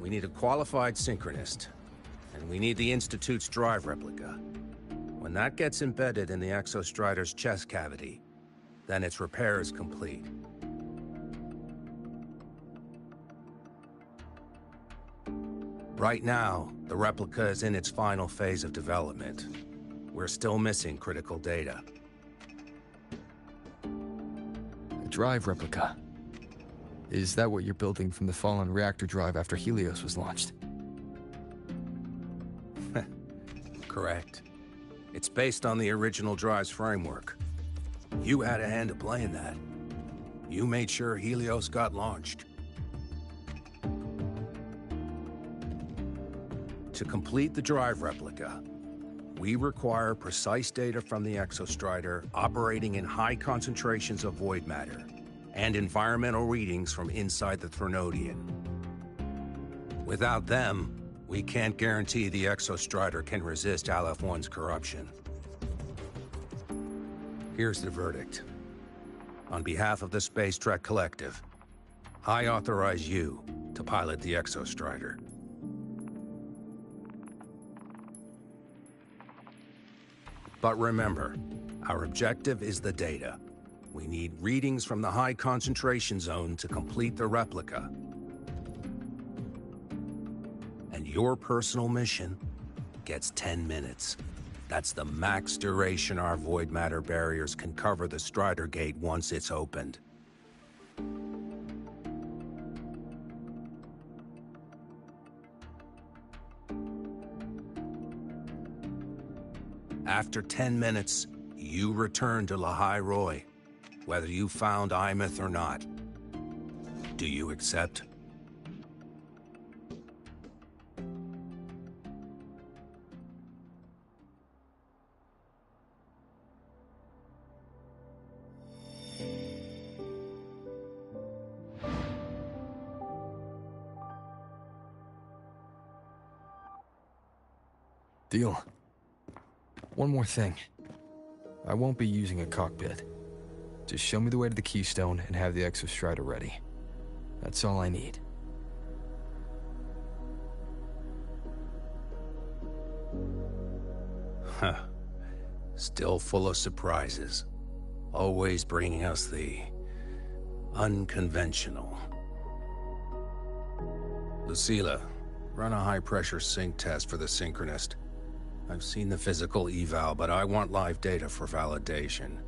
we need a qualified synchronist, and we need the Institute's drive replica. When that gets embedded in the Exostrider's chest cavity, then its repair is complete. Right now, the replica is in its final phase of development. We're still missing critical data. A drive replica. Is that what you're building from the fallen reactor drive after Helios was launched? Correct. It's based on the original drive's framework. You had a hand to play in that. You made sure Helios got launched. To complete the drive replica, we require precise data from the Exostrider operating in high concentrations of void matter, and environmental readings from inside the Thenodian. Without them, we can't guarantee the Exostrider can resist Aleph-1's corruption. Here's the verdict. On behalf of the Space Trek Collective, I authorize you to pilot the Exostrider. But remember, our objective is the data. We need readings from the high concentration zone to complete the replica. And your personal mission gets 10 minutes. That's the max duration our void matter barriers can cover the Strider Gate once it's opened. After 10 minutes, you return to Lahai Roy, whether you found Imeth or not. Do you accept? Deal. One more thing. I won't be using a cockpit. Just show me the way to the Keystone and have the Exostrider ready. That's all I need. Huh. Still full of surprises. Always bringing us the unconventional. Lucilla, run a high-pressure sync test for the Synchronist. I've seen the physical eval, but I want live data for validation.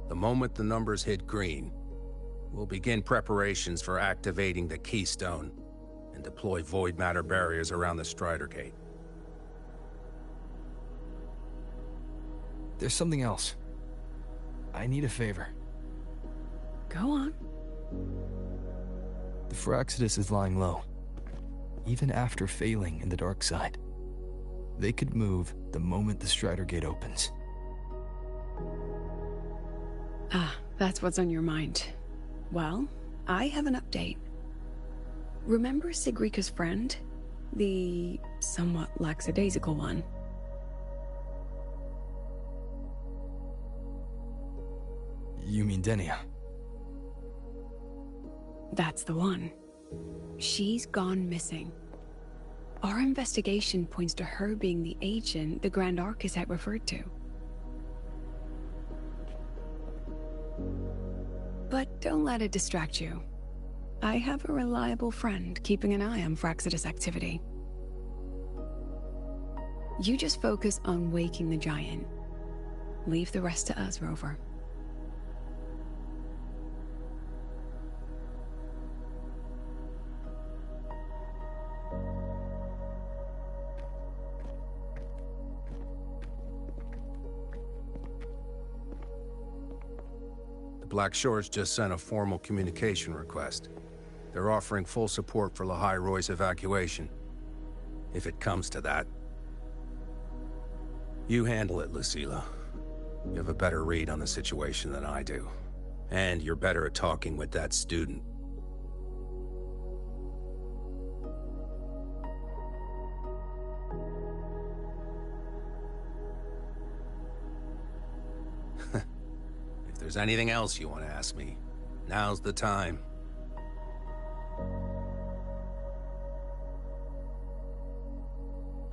The moment the numbers hit green, we'll begin preparations for activating the Keystone and deploy void matter barriers around the Strider Gate. There's something else. I need a favor. Go on. The Firaxidus is lying low. Even after failing in the dark side, they could move the moment the Strider Gate opens. Ah, that's what's on your mind. Well, I have an update. Remember Sigrika's friend? The somewhat lackadaisical one? You mean Denia? That's the one. She's gone missing. Our investigation points to her being the agent the Grand Architect referred to. But don't let it distract you. I have a reliable friend keeping an eye on Firaxidus activity. You just focus on waking the giant. Leave the rest to us, Rover. Black Shores just sent a formal communication request. They're offering full support for Lahai Roy's evacuation. If it comes to that. You handle it, Lucilla. You have a better read on the situation than I do. And you're better at talking with that student. If there's anything else you want to ask me, now's the time.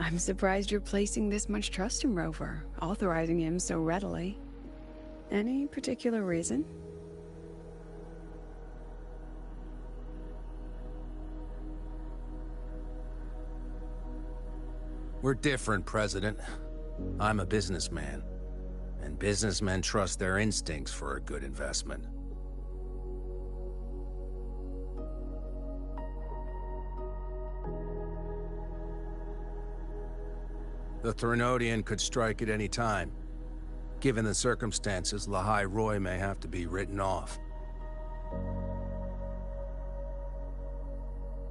I'm surprised you're placing this much trust in Rover, authorizing him so readily. Any particular reason? We're different, President. I'm a businessman. And businessmen trust their instincts for a good investment. The Threnodian could strike at any time. Given the circumstances, Lahai Roy may have to be written off.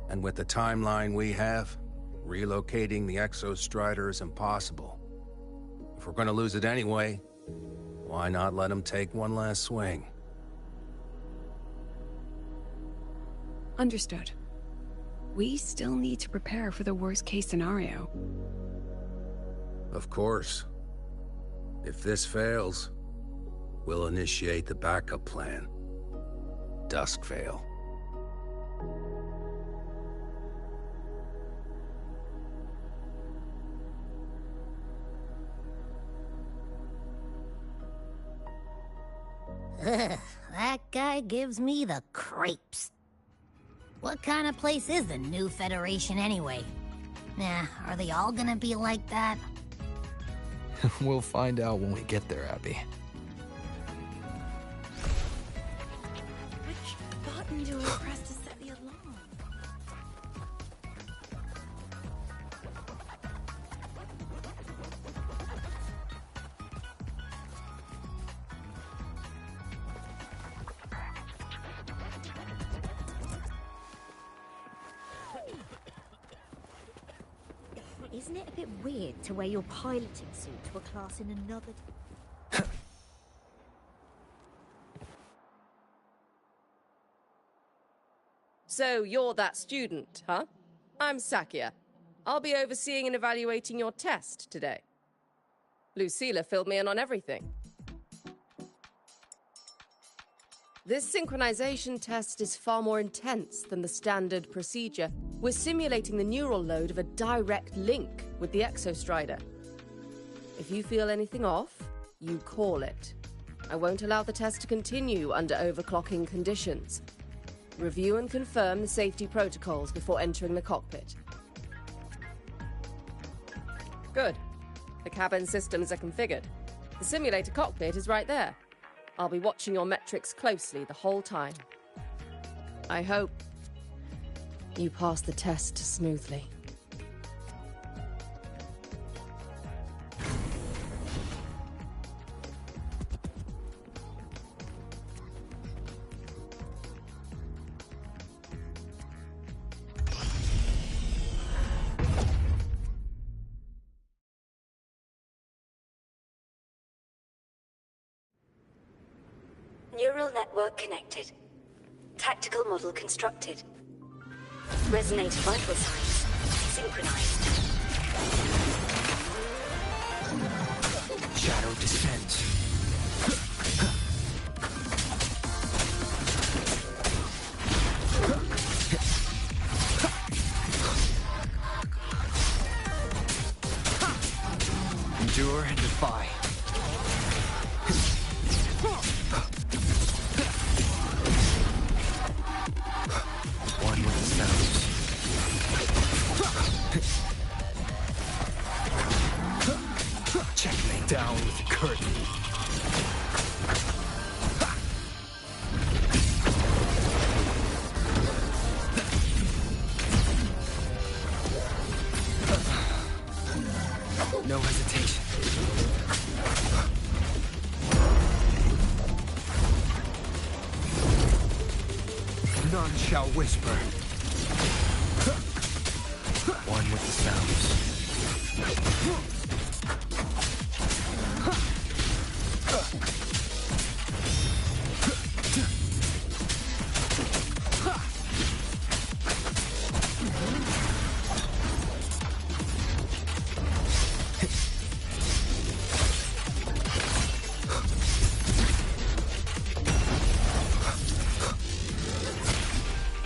And with the timeline we have, relocating the Exostrider is impossible. If we're gonna lose it anyway, why not let him take one last swing? Understood. We still need to prepare for the worst-case scenario. Of course. If this fails, we'll initiate the backup plan. Duskvale. Ugh, that guy gives me the creeps. What kind of place is the new Federation anyway? Nah, are they all gonna be like that? We'll find out when we get there, Abby. Which button do I press to set the alarm? Isn't it a bit weird to wear your piloting suit to a class in another... So you're that student, huh? I'm Sakia. I'll be overseeing and evaluating your test today. Lucilla filled me in on everything. This synchronization test is far more intense than the standard procedure. We're simulating the neural load of a direct link with the Exostrider. If you feel anything off, you call it. I won't allow the test to continue under overclocking conditions. Review and confirm the safety protocols before entering the cockpit. Good. The cabin systems are configured. The simulator cockpit is right there. I'll be watching your metrics closely the whole time. I hope you pass the test smoothly. Neural network connected. Tactical model constructed. Resonator vital signs synchronized. Shadow descends. Endure and defy. One with the sounds. Checkmate down with the curtain. No hesitation. None shall whisper. One with the sounds.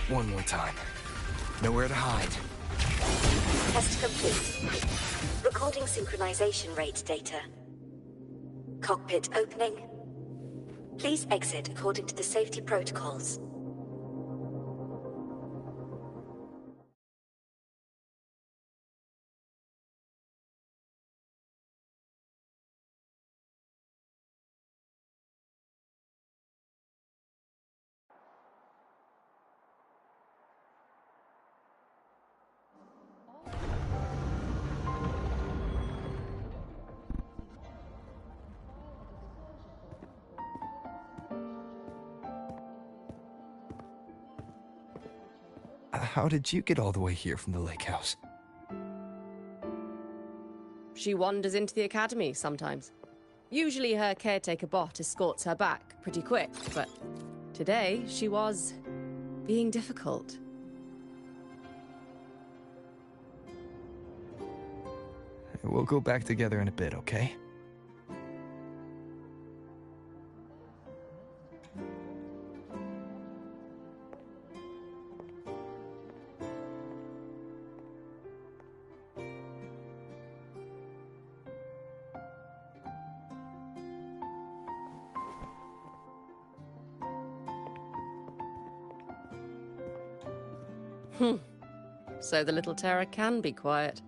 One more time. Nowhere to hide. Test complete. Recording synchronization rate data. Cockpit opening. Please exit according to the safety protocols. How did you get all the way here from the lake house? She wanders into the academy sometimes. Usually her caretaker bot escorts her back pretty quick, but today she was being difficult. We'll go back together in a bit, okay? So the little terror can be quiet.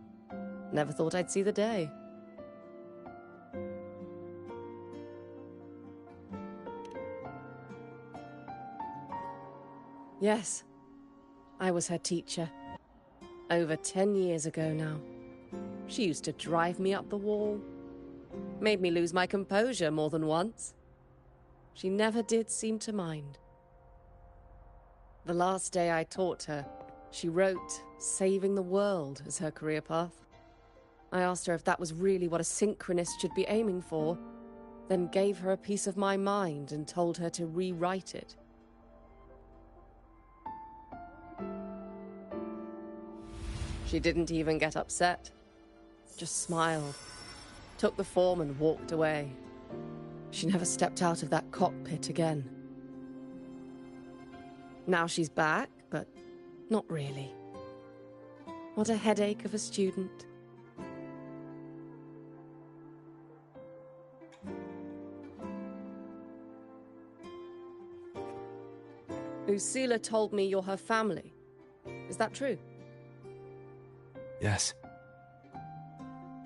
Never thought I'd see the day. Yes, I was her teacher. Over 10 years ago now. She used to drive me up the wall. Made me lose my composure more than once. She never did seem to mind. The last day I taught her, she wrote saving the world as her career path. I asked her if that was really what a synchronist should be aiming for, then gave her a piece of my mind and told her to rewrite it. She didn't even get upset, just smiled, took the form and walked away. She never stepped out of that cockpit again. Now she's back, but not really. What a headache of a student. Lucila told me you're her family. Is that true? Yes.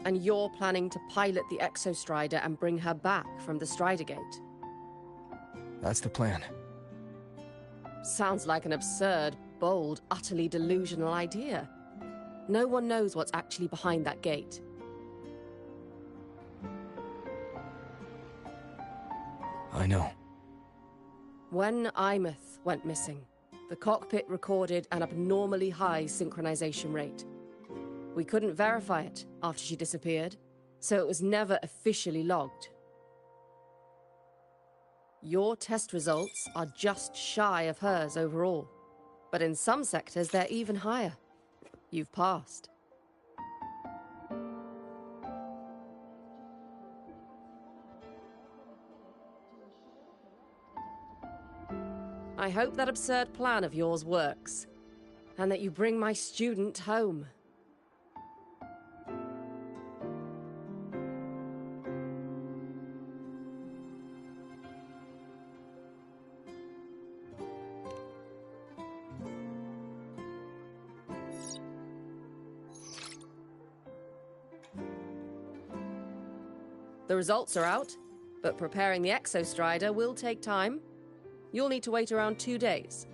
And you're planning to pilot the Exostrider and bring her back from the Strider Gate? That's the plan. Sounds like an absurd, bold, utterly delusional idea. No one knows what's actually behind that gate. I know. When Imeth went missing, the cockpit recorded an abnormally high synchronization rate. We couldn't verify it after she disappeared, so it was never officially logged. Your test results are just shy of hers overall, but in some sectors they're even higher. You've passed. I hope that absurd plan of yours works, and that you bring my student home. The results are out, but preparing the Exostrider will take time. You'll need to wait around 2 days.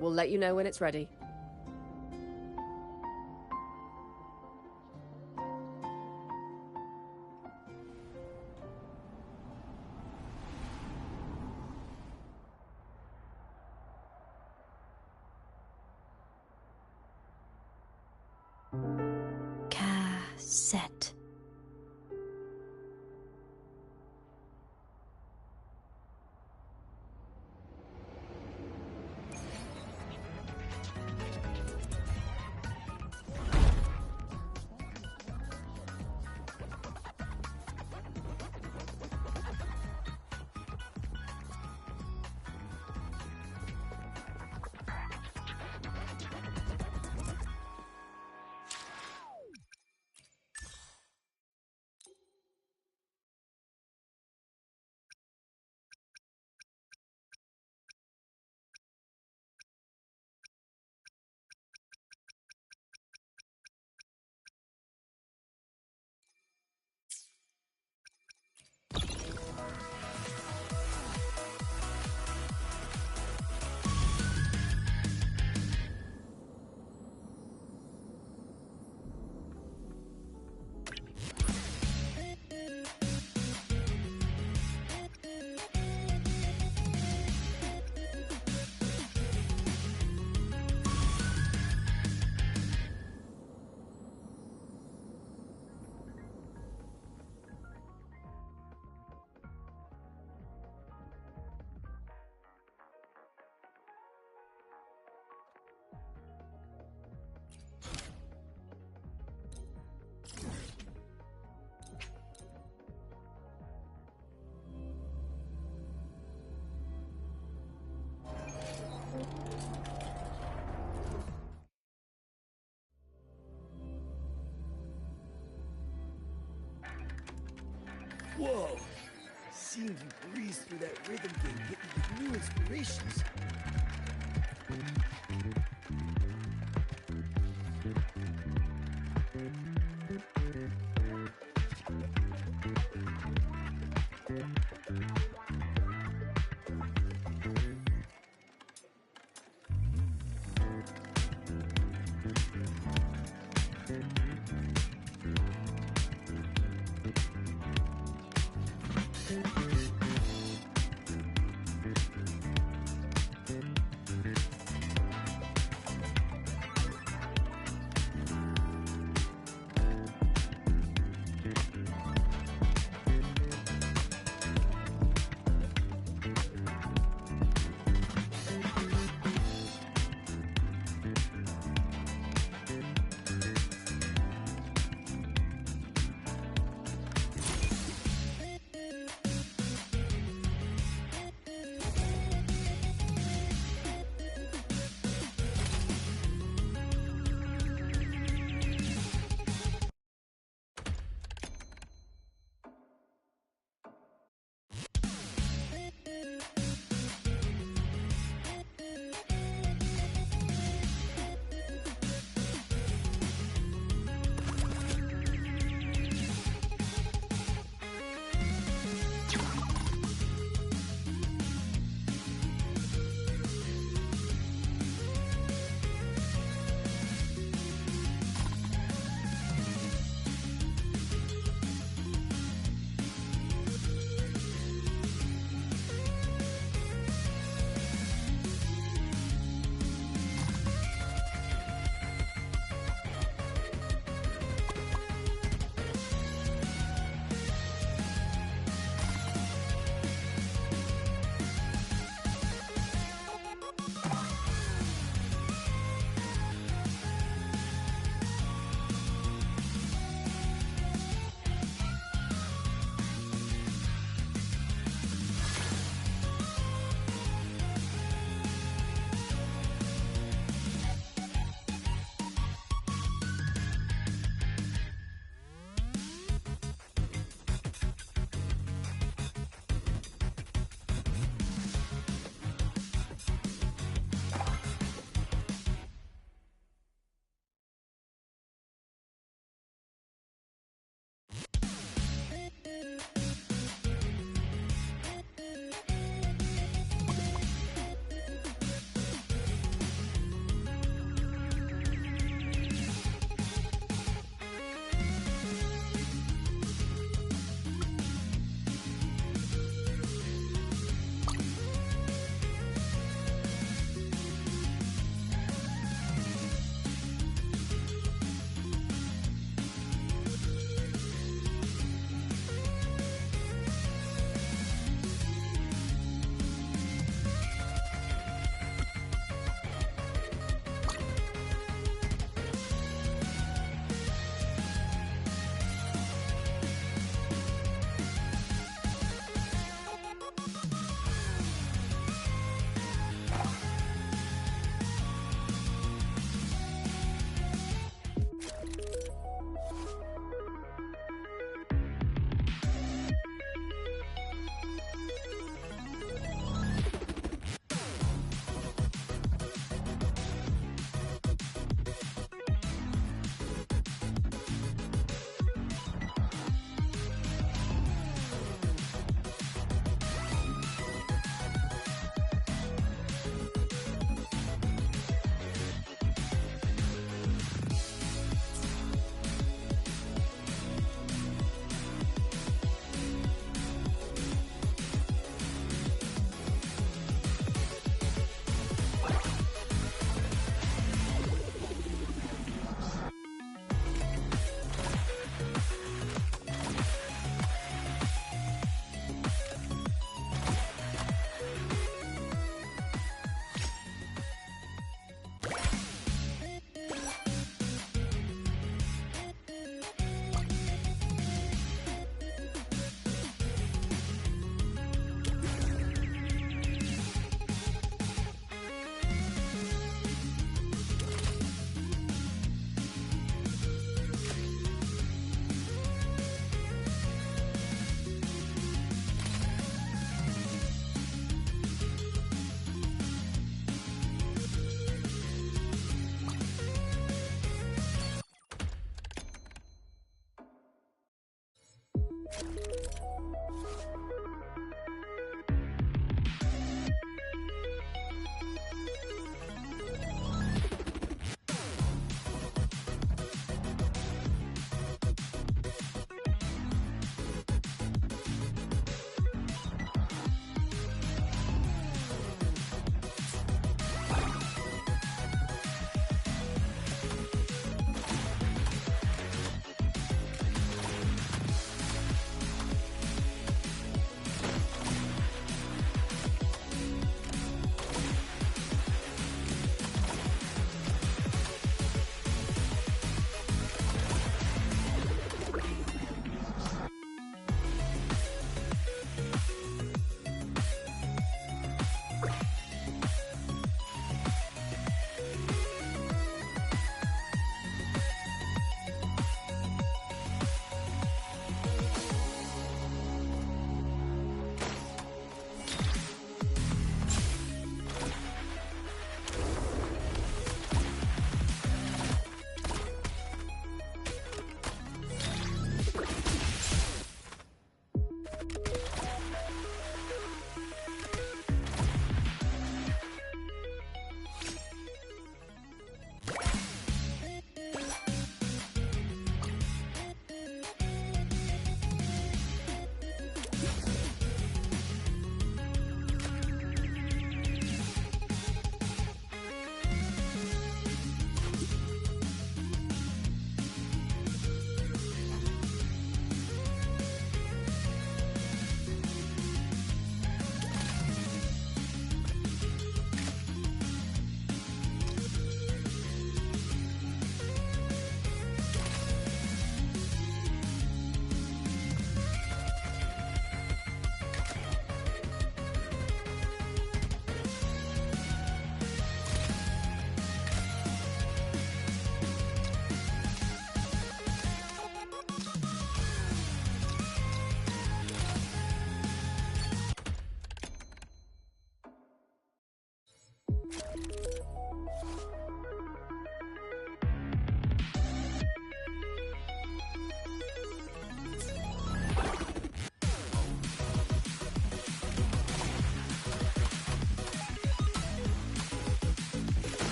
We'll let you know when it's ready. Cassette. Whoa! Seeing you breeze through that rhythm game hit me with new inspirations.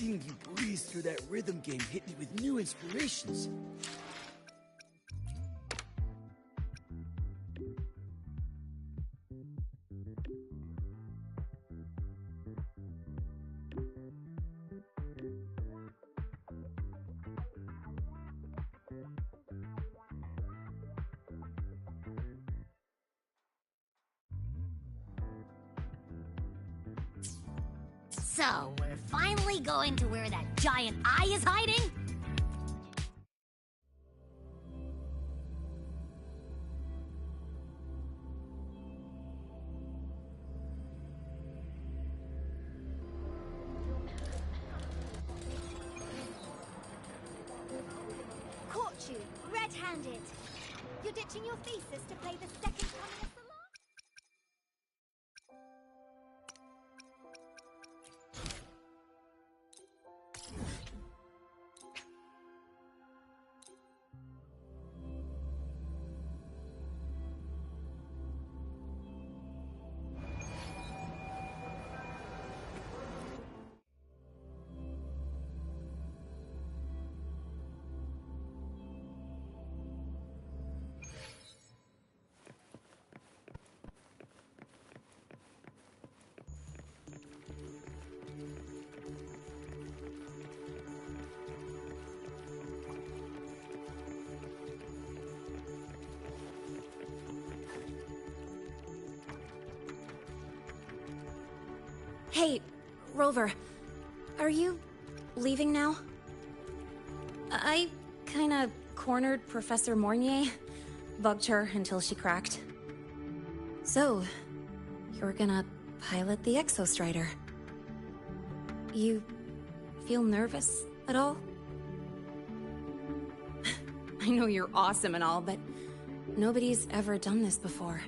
Seeing you breeze through that rhythm game hit me with new inspirations. So, we're finally going to where that giant eye is hiding? Caught you, red-handed. You're ditching your thesis to play the second coming of the law? Hey, Rover, are you leaving now? I kinda cornered Professor Mornier, bugged her until she cracked. So, you're gonna pilot the Exostrider. You feel nervous at all? I know you're awesome and all, but nobody's ever done this before.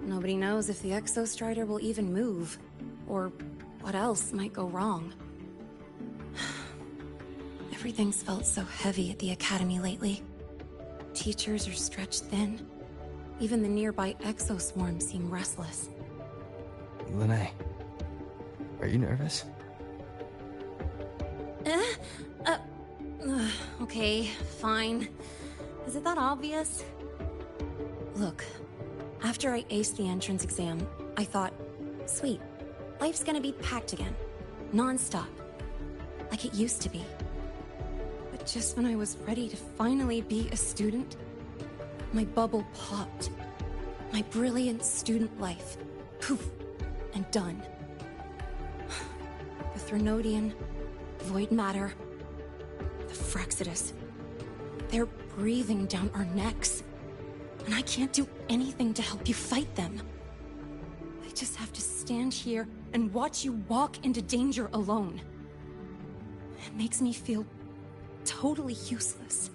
Nobody knows if the Exostrider will even move, or what else might go wrong. Everything's felt so heavy at the Academy lately. Teachers are stretched thin. Even the nearby exoswarms seem restless. Lene, are you nervous? Okay, fine. Is it that obvious? Look, after I aced the entrance exam, I thought, sweet, life's gonna be packed again. Non-stop. Like it used to be. But just when I was ready to finally be a student, my bubble popped. My brilliant student life. Poof. And done. The Threnodian, void matter, the Frexidus. They're breathing down our necks. And I can't do anything to help you fight them. I just have to stand here and watch you walk into danger alone. It makes me feel totally useless.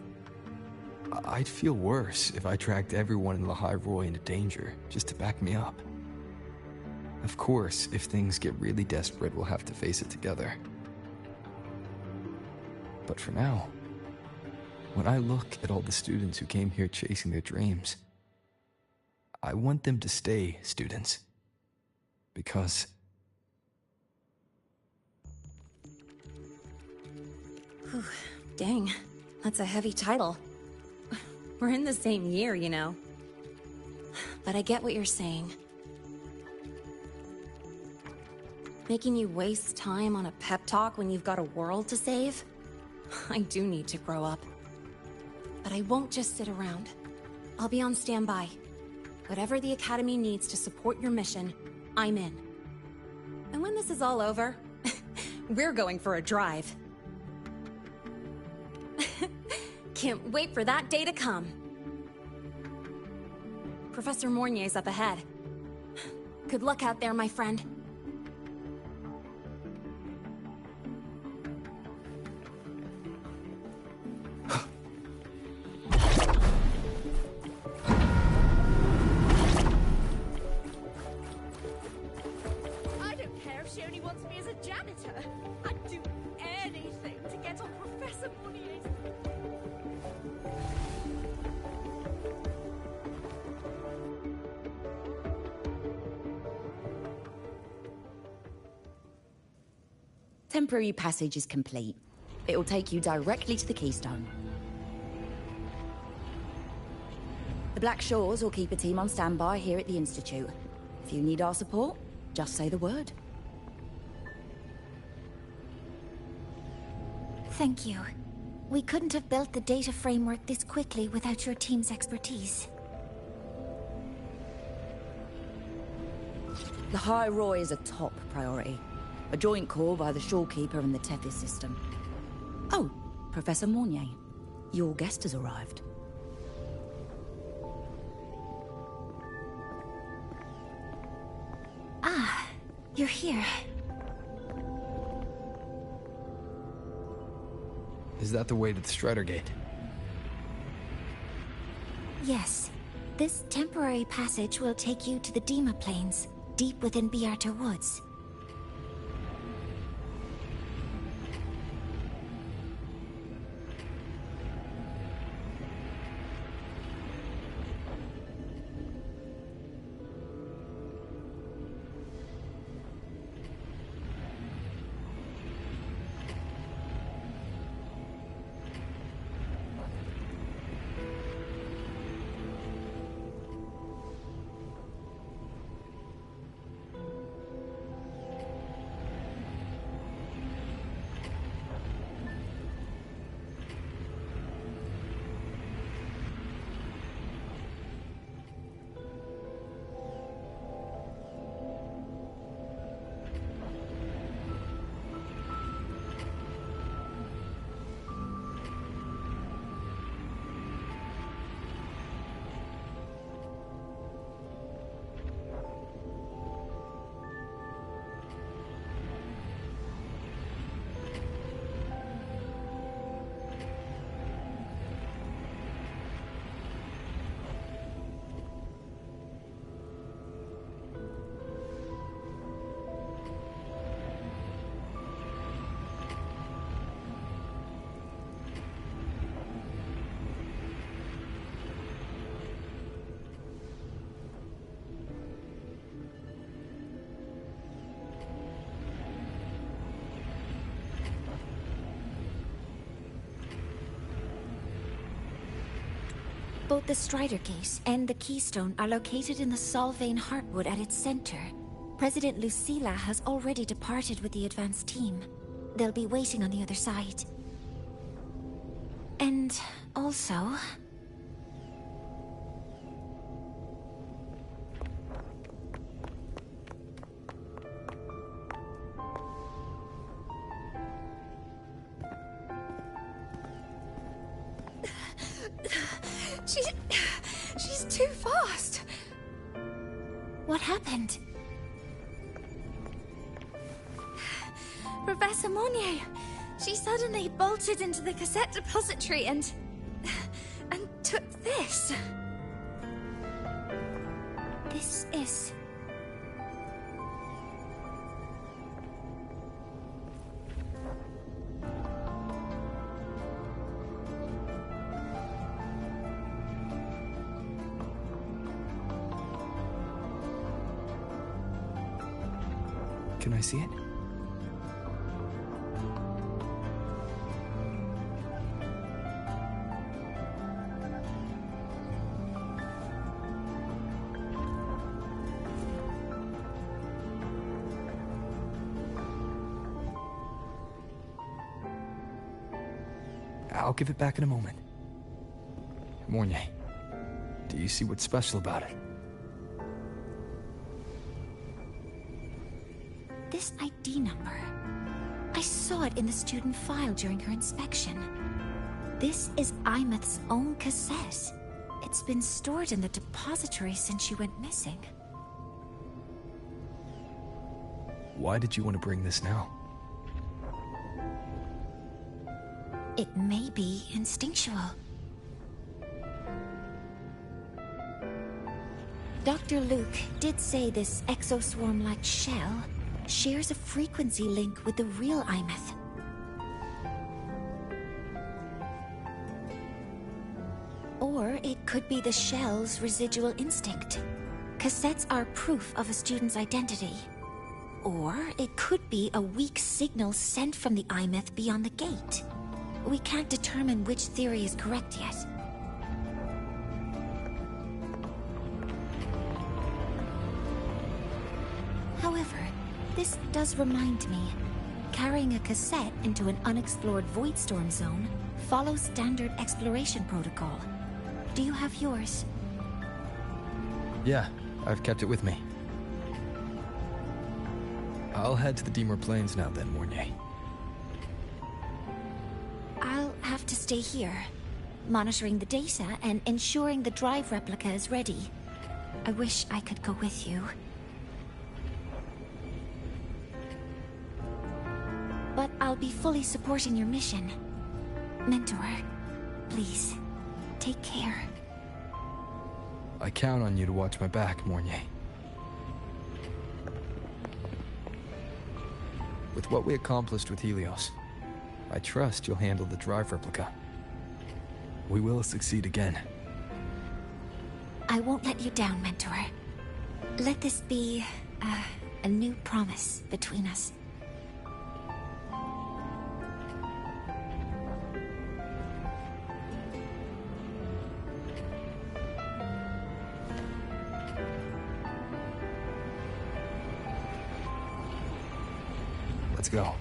I'd feel worse if I dragged everyone in Lehigh Roy into danger just to back me up. Of course, if things get really desperate, we'll have to face it together. But for now, when I look at all the students who came here chasing their dreams, I want them to stay students. Because... Whew, dang, that's a heavy title. We're in the same year, you know. But I get what you're saying. Making you waste time on a pep talk when you've got a world to save? I do need to grow up. But I won't just sit around. I'll be on standby. Whatever the Academy needs to support your mission, I'm in. And when this is all over, we're going for a drive. Can't wait for that day to come. Professor Mornier's up ahead. Good luck out there, my friend. I don't care if she only wants me as a janitor. I'd do anything to get on Professor Mornier's... Temporary passage is complete. It'll take you directly to the Keystone. The Black Shores will keep a team on standby here at the Institute. If you need our support, just say the word. Thank you. We couldn't have built the data framework this quickly without your team's expertise. The High Roy is a top priority. A joint call by the Shorekeeper and the Tethys system. Oh, Professor Mornier. Your guest has arrived. Ah, you're here. Is that the way to the Strider Gate? Yes. This temporary passage will take you to the Dima Plains, deep within Biarta Woods. Both the Strider Gate and the Keystone are located in the Solvane Heartwood at its center. President Lucilla has already departed with the advance team. They'll be waiting on the other side. And also... She's too fast. What happened? Professor Mornier, she suddenly bolted into the cassette depository and took this. This is... Can I see it? I'll give it back in a moment. Mornier, do you see what's special about it? This ID number. I saw it in the student file during her inspection. This is Imeth's own cassette. It's been stored in the depository since she went missing. Why did you want to bring this now? It may be instinctual. Dr. Luke did say this exoswarm-like shell shares a frequency link with the real Imeth. Or it could be the shell's residual instinct. Cassettes are proof of a student's identity. Or it could be a weak signal sent from the IMF beyond the gate. We can't determine which theory is correct yet. However, this does remind me. Carrying a cassette into an unexplored Voidstorm zone follows standard exploration protocol. Do you have yours? Yeah, I've kept it with me. I'll head to the Deemer Plains now then, Mornier. I'll have to stay here, monitoring the data and ensuring the drive replica is ready. I wish I could go with you. But I'll be fully supporting your mission. Mentor, please, take care. I count on you to watch my back, Mornier. With what we accomplished with Helios, I trust you'll handle the drive replica. We will succeed again. I won't let you down, Mentor. Let this be a new promise between us. Let's go.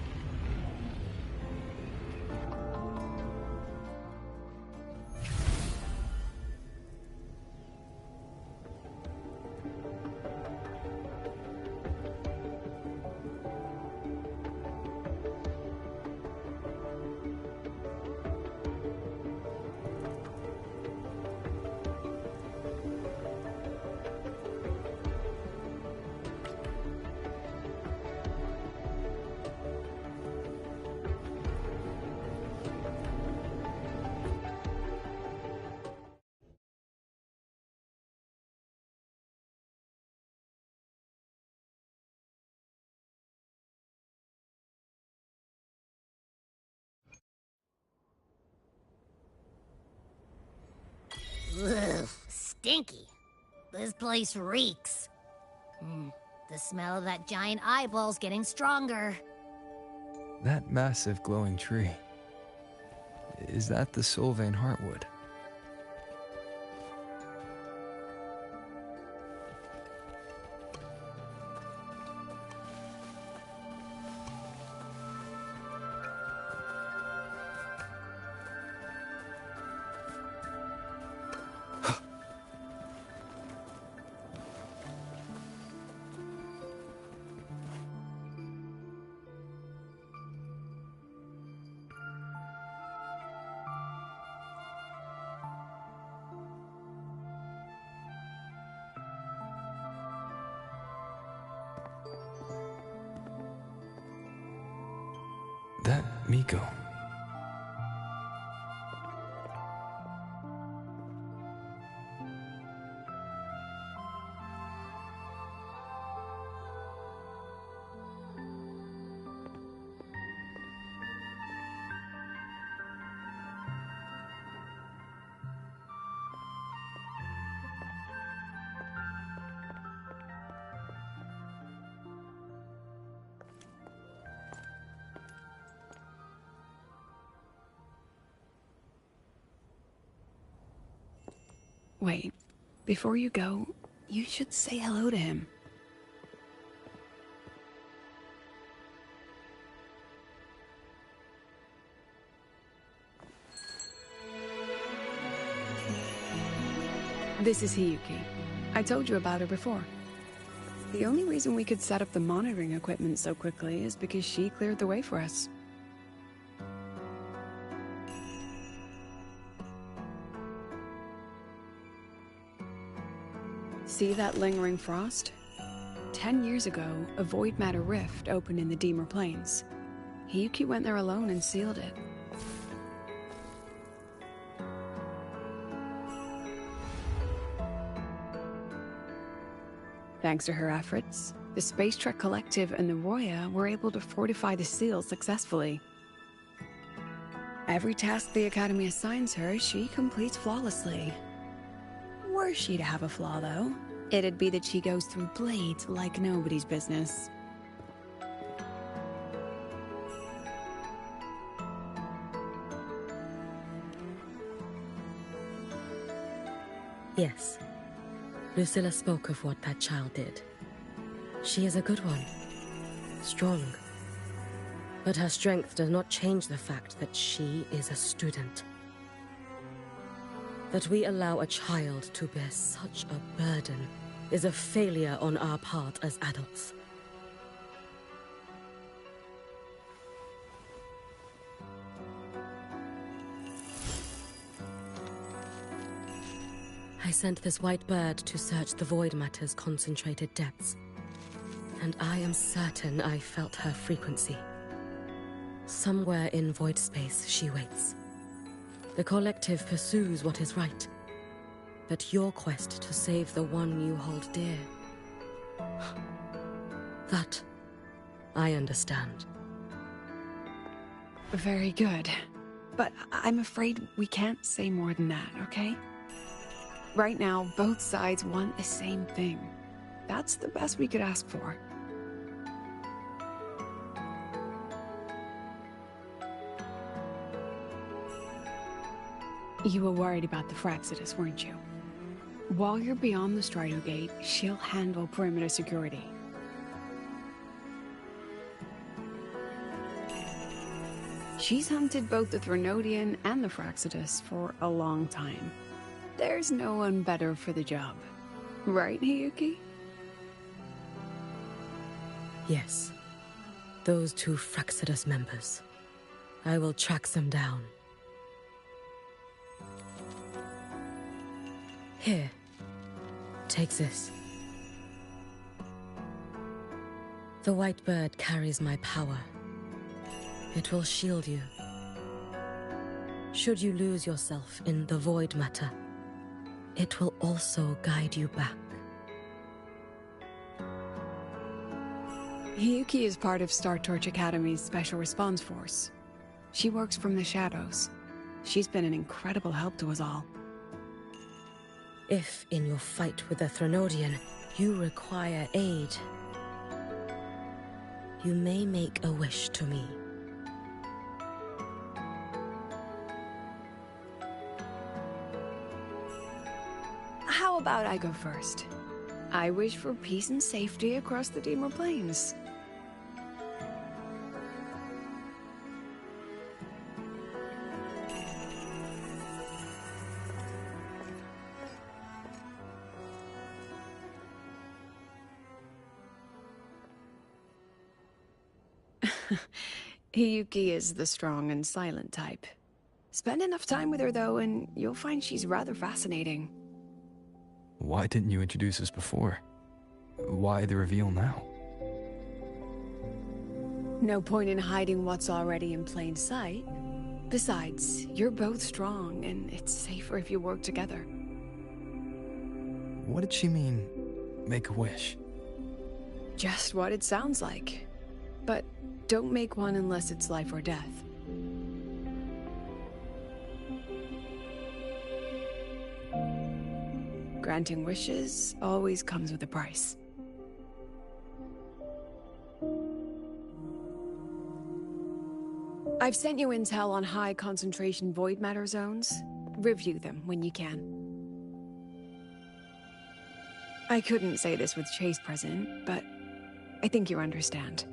Ugh, stinky. This place reeks. The smell of that giant eyeball's getting stronger. That massive glowing tree. Is that the Sylvain Heartwood? That Miko. Wait, before you go, you should say hello to him. This is Hiyuki. I told you about her before. The only reason we could set up the monitoring equipment so quickly is because she cleared the way for us. See that lingering frost? 10 years ago, a void matter rift opened in the Deemer Plains. Hiyuki went there alone and sealed it. Thanks to her efforts, the Space Trek Collective and the Roya were able to fortify the seal successfully. Every task the Academy assigns her, she completes flawlessly. Were she to have a flaw, though, it'd be that she goes through blades like nobody's business. Yes. Lucilla spoke of what that child did. She is a good one. Strong. But her strength does not change the fact that she is a student. That we allow a child to bear such a burden is a failure on our part as adults. I sent this white bird to search the void matter's concentrated depths, and I am certain I felt her frequency. Somewhere in void space she waits. The collective pursues what is right, but your quest to save the one you hold dear, that I understand. Very good. But I'm afraid we can't say more than that, okay? Right now, both sides want the same thing. That's the best we could ask for. You were worried about the Fraxidus, weren't you? While you're beyond the Strider Gate, she'll handle perimeter security. She's hunted both the Threnodian and the Fraxidus for a long time. There's no one better for the job. Right, Hiyuki? Yes. Those two Fraxidus members. I will track them down. Here. Take this. The white bird carries my power. It will shield you. Should you lose yourself in the void matter, it will also guide you back. Hiyuki is part of Star Torch Academy's Special Response Force. She works from the shadows. She's been an incredible help to us all. If, in your fight with the Threnodian, you require aid, you may make a wish to me. How about I go first? I wish for peace and safety across the Dimmer Plains. Hiyuki is the strong and silent type. Spend enough time with her, though, and you'll find she's rather fascinating. Why didn't you introduce us before? Why the reveal now? No point in hiding what's already in plain sight. Besides, you're both strong, and it's safer if you work together. What did she mean, make a wish? Just what it sounds like. But don't make one unless it's life or death. Granting wishes always comes with a price. I've sent you intel on high concentration void matter zones. Review them when you can. I couldn't say this with Chase present, but I think you understand.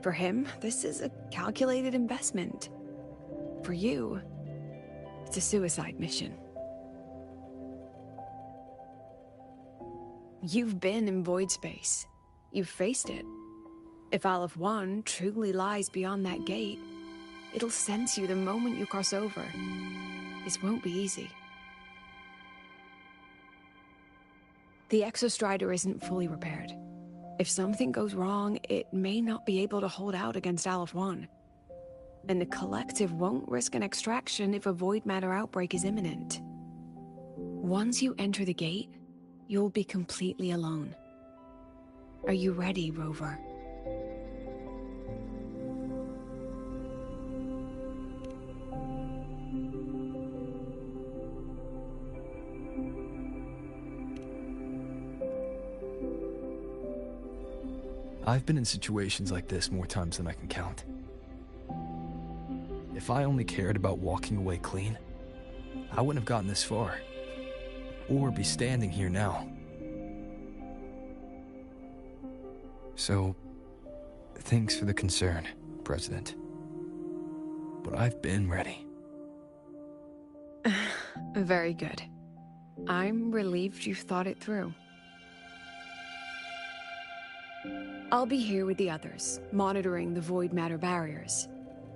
For him, this is a calculated investment. For you, it's a suicide mission. You've been in void space. You've faced it. If Aleph 1 truly lies beyond that gate, it'll sense you the moment you cross over. This won't be easy. The Exostrider isn't fully repaired. If something goes wrong, it may not be able to hold out against Aleph 1. And the Collective won't risk an extraction if a void matter outbreak is imminent. Once you enter the gate, you'll be completely alone. Are you ready, Rover? I've been in situations like this more times than I can count. If I only cared about walking away clean, I wouldn't have gotten this far. or be standing here now. So, thanks for the concern, President. But I've been ready. Very good. I'm relieved you've thought it through. I'll be here with the others, monitoring the void matter barriers.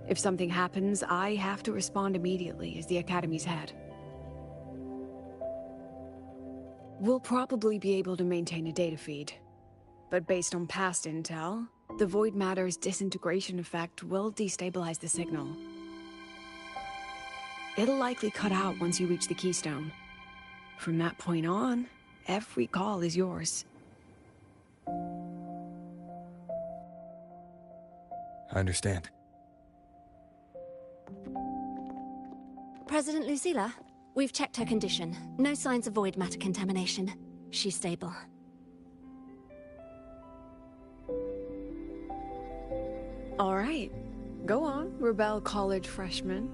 If something happens, I have to respond immediately as the Academy's head. We'll probably be able to maintain a data feed, but based on past intel, the void matter's disintegration effect will destabilize the signal. It'll likely cut out once you reach the keystone. From that point on, every call is yours. I understand. President Lucilla, we've checked her condition. No signs of void matter contamination. She's stable. All right. Go on, Rebel College freshman.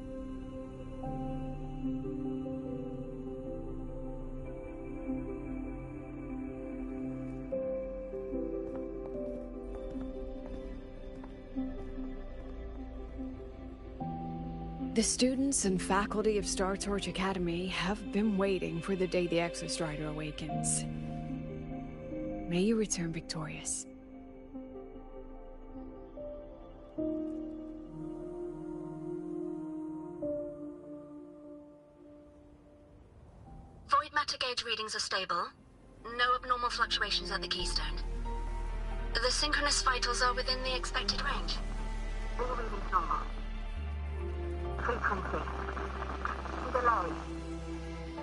The students and faculty of Star Torch Academy have been waiting for the day the Exostrider awakens. May you return victorious. Void matter gauge readings are stable. No abnormal fluctuations at the keystone. The synchronous vitals are within the expected range. All readings normal. Frequency. Delay.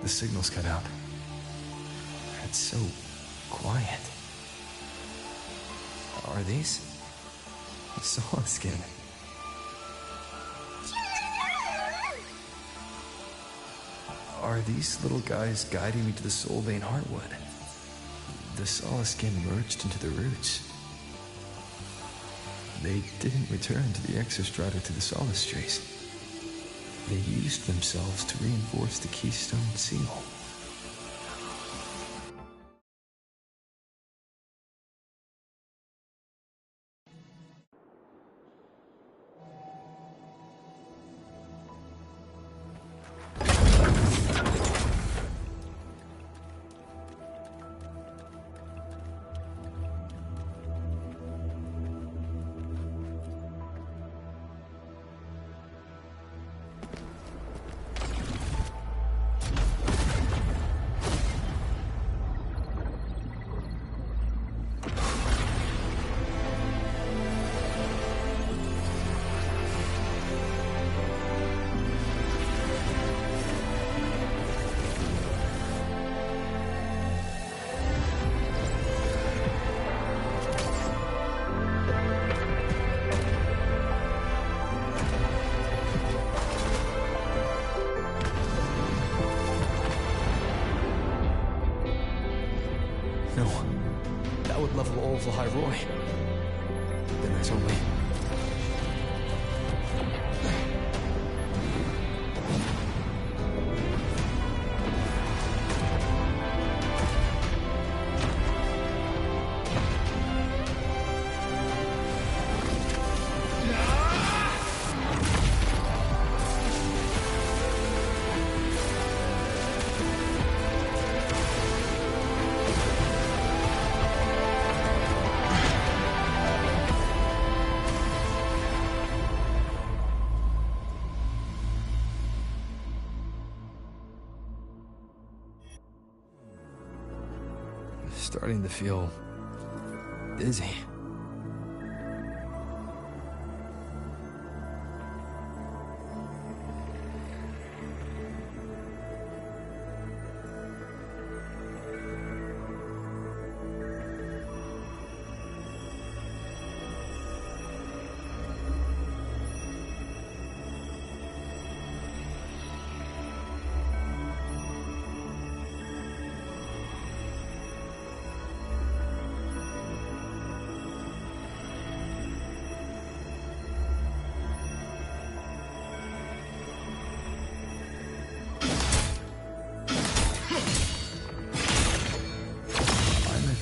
The signal's cut out. It's so quiet. Are these? The Solid Skin. Are these little guys guiding me to the Soul Vein Heartwood? The Solid Skin merged into the roots. They didn't return to the Exostrider to the Solace Trace. They used themselves to reinforce the Keystone Seal. No, that would level all of Lahairoi. Then there's only... Starting to feel dizzy.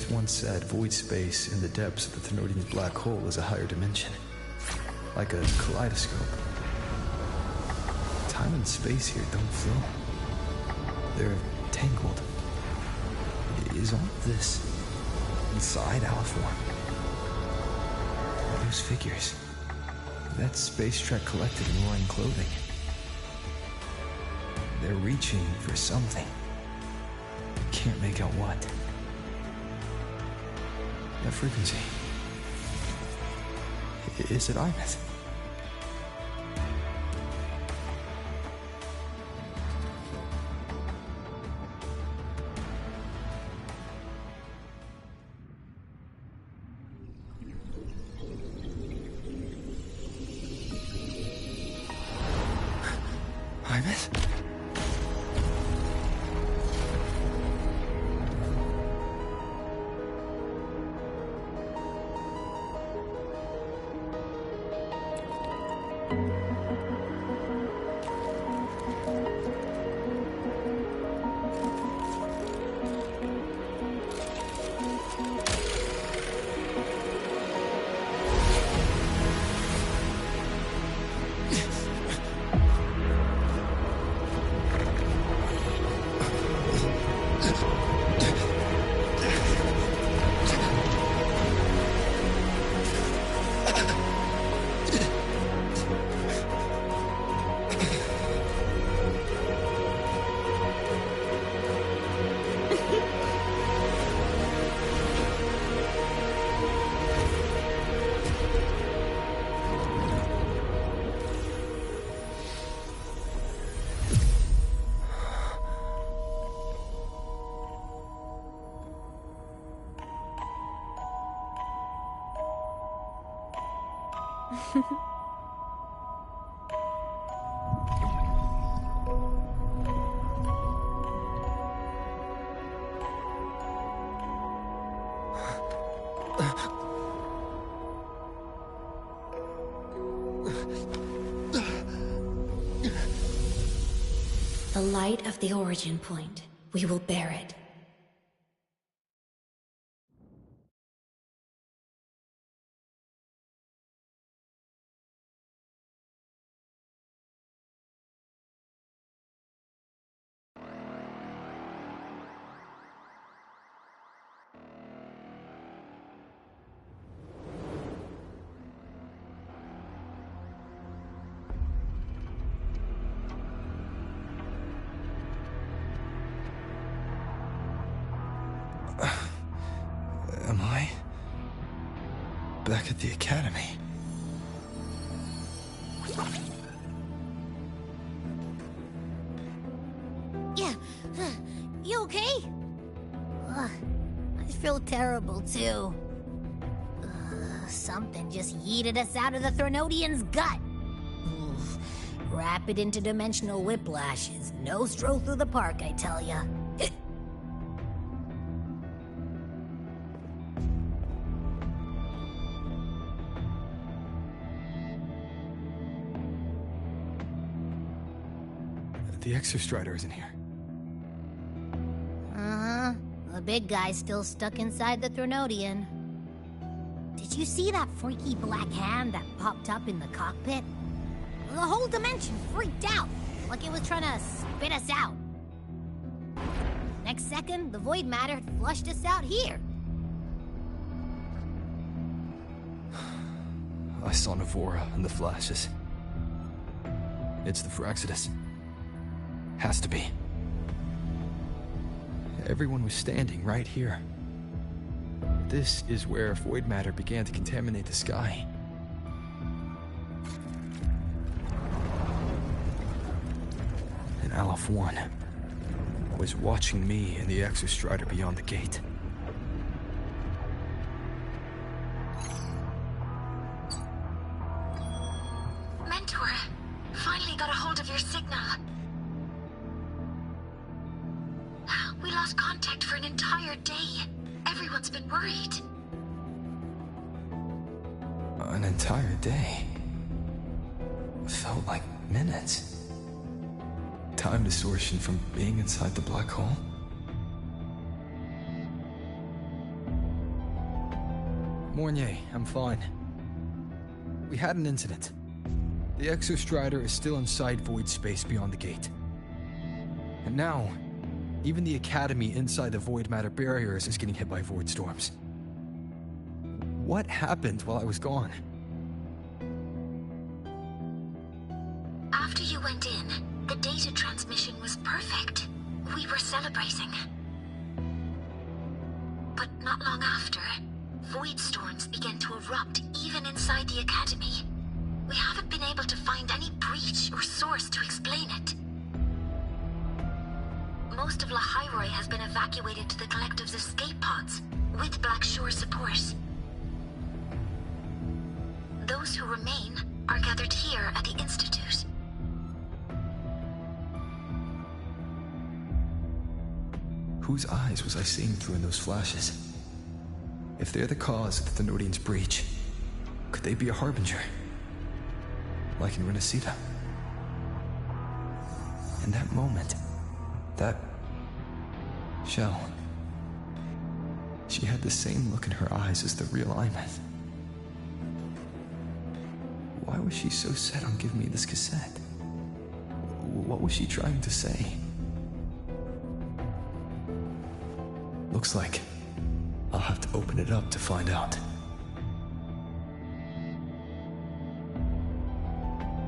Scientists once said void space in the depths of the Thenodian's black hole is a higher dimension. Like a kaleidoscope. Time and space here don't flow. They're tangled. Is all of this inside Aliform? Those figures. That Space Trek Collective in roaring clothing. They're reaching for something. Can't make out what. That frequency. Is it Imeth? Imeth? The light of the origin point. We will bear it. Am I back at the academy? Yeah. You okay? I feel terrible, too. Something just yeeted us out of the Thenodian's gut. Oof. Rapid interdimensional whiplash is no stroll through the park, I tell ya. The Exostrider isn't here. Uh-huh. The big guy's still stuck inside the Thenodian. Did you see that freaky black hand that popped up in the cockpit? The whole dimension freaked out, like it was trying to spit us out. Next second, the void matter had flushed us out here. I saw Navora in the flashes. It's the Phraxidus. Has to be. Everyone was standing right here. This is where void matter began to contaminate the sky. And Aleph 1 was watching me and the Exostrider beyond the gate. Mentor, finally got a hold of your signal. We lost contact for an entire day. Everyone's been worried. An entire day. Felt like minutes. Time distortion from being inside the black hole. Mornier, I'm fine. We had an incident. The Exostrider is still inside void space beyond the gate. And now, even the Academy inside the void matter barriers is getting hit by void storms. What happened while I was gone? After you went in, the data transmission was perfect. We were celebrating. But not long after, void storms began to erupt even inside the Academy. We haven't been able to find any breach or source to explain it. Most of Lahairoi has been evacuated to the Collective's escape pods, with Black Shore support. Those who remain are gathered here at the Institute. Whose eyes was I seeing through in those flashes? If they're the cause of the Thenodian's breach, could they be a harbinger? Like in Renacita? In that moment, that shell, she had the same look in her eyes as the real Imeth. Why was she so set on giving me this cassette? What was she trying to say? Looks like I'll have to open it up to find out.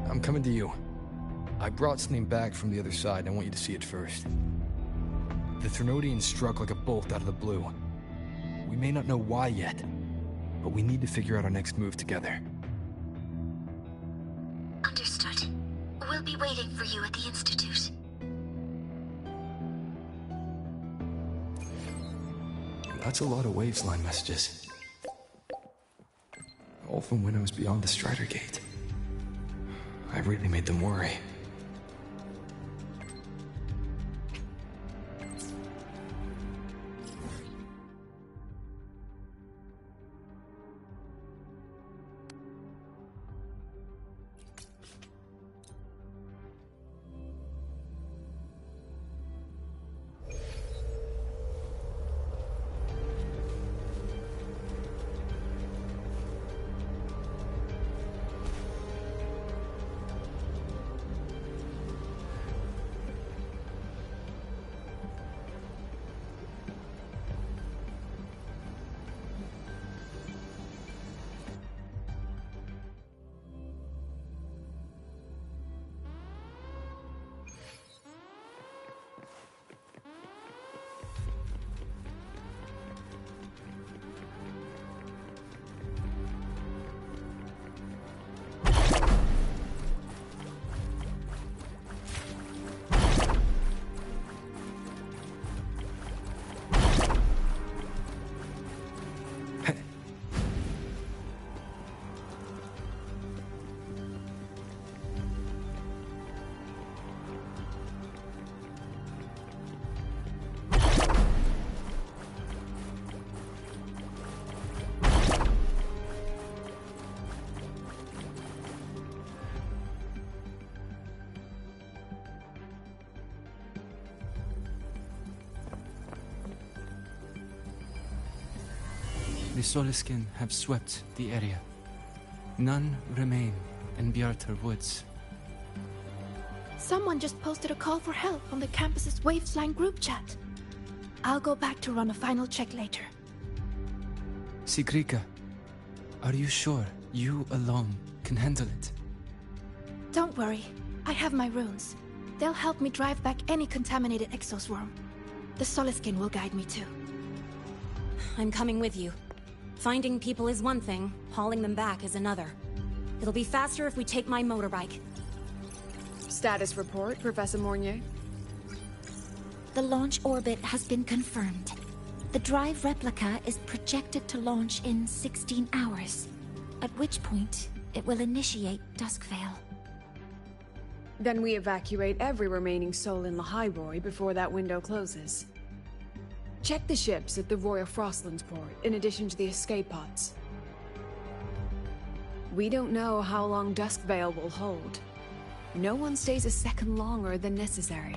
I'm coming to you. I brought something back from the other side, and I want you to see it first. The Thenodian struck like a bolt out of the blue. We may not know why yet, but we need to figure out our next move together. Understood. We'll be waiting for you at the Institute. That's a lot of Waveline messages. All from when I was beyond the Strider Gate. I really made them worry. The Soliskin have swept the area. None remain in Bjartar Woods. Someone just posted a call for help on the campus's Wavesline group chat. I'll go back to run a final check later. Sigrika, are you sure you alone can handle it? Don't worry, I have my runes. They'll help me drive back any contaminated exoswarm. The Soliskin will guide me too. I'm coming with you. Finding people is one thing, hauling them back is another. It'll be faster if we take my motorbike. Status report, Professor Mornier. The launch orbit has been confirmed. The drive replica is projected to launch in 16 hours, at which point it will initiate Duskvale. Then we evacuate every remaining soul in Lahairoi before that window closes. Check the ships at the Royal Frostlands port, in addition to the escape pods. We don't know how long Duskvale will hold. No one stays a second longer than necessary.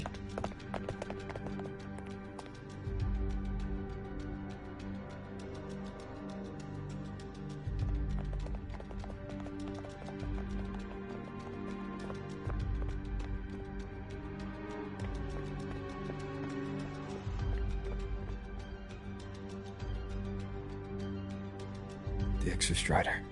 the Exostrider.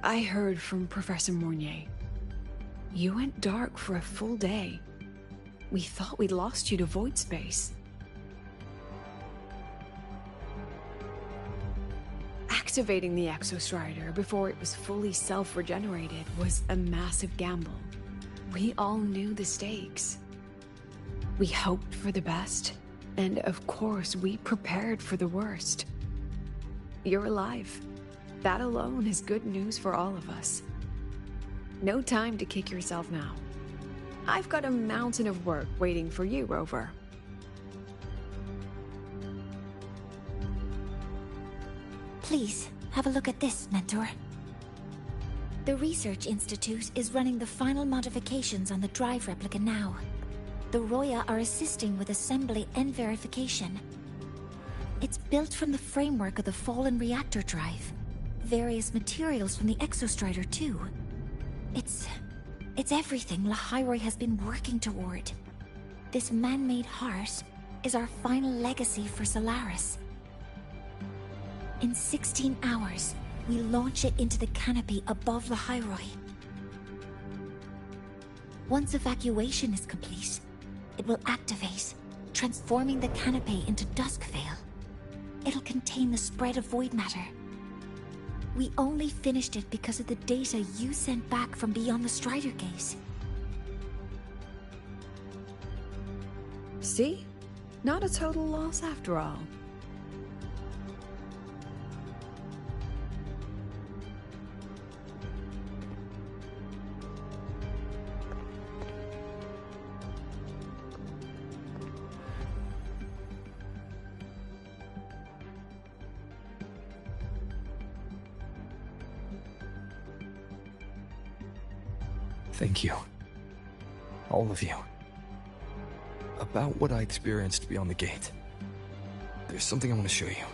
I heard from Professor Mournier. You went dark for a full day. We thought we'd lost you to void space. Activating the Exostrider before it was fully self-regenerated was a massive gamble. We all knew the stakes. We hoped for the best, and of course we prepared for the worst. You're alive. That alone is good news for all of us. No time to kick yourself now. I've got a mountain of work waiting for you, Rover. Please, have a look at this, Mentor. The Research Institute is running the final modifications on the drive replica now. The Roya are assisting with assembly and verification. It's built from the framework of the fallen reactor drive. Various materials from the Exostrider, too. It's everything Lahairoi has been working toward. This man-made heart is our final legacy for Solaris. In 16 hours, we launch it into the canopy above Lahairoi. Once evacuation is complete, it will activate, transforming the canopy into Duskvale. It'll contain the spread of void matter. We only finished it because of the data you sent back from beyond the Strider Gate. See? Not a total loss after all. Thank you. All of you. About what I experienced beyond the gate. There's something I want to show you.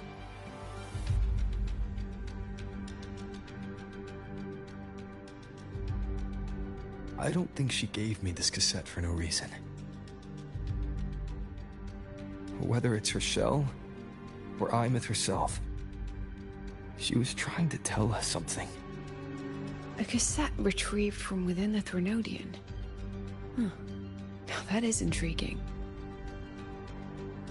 I don't think she gave me this cassette for no reason. Whether it's her shell, or Imeth herself, she was trying to tell us something. A cassette retrieved from within the Threnodian. Huh. Now that is intriguing.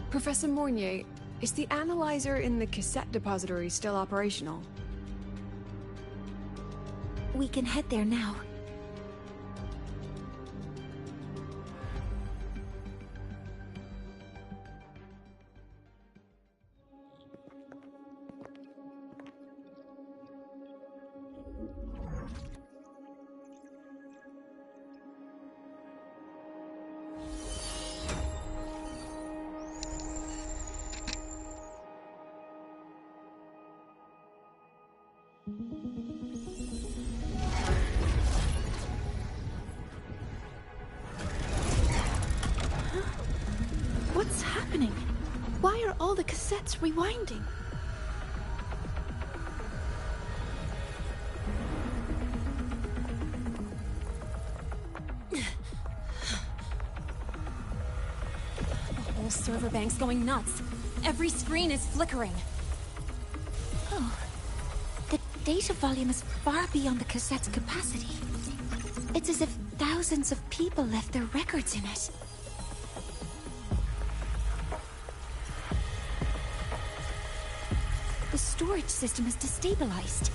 Professor Mournier, is the analyzer in the cassette depository still operational? We can head there now. What's happening? Why are all the cassettes rewinding? The whole server bank's going nuts. Every screen is flickering. Oh. The data volume is far beyond the cassette's capacity. It's as if thousands of people left their records in it. The storage system is destabilized.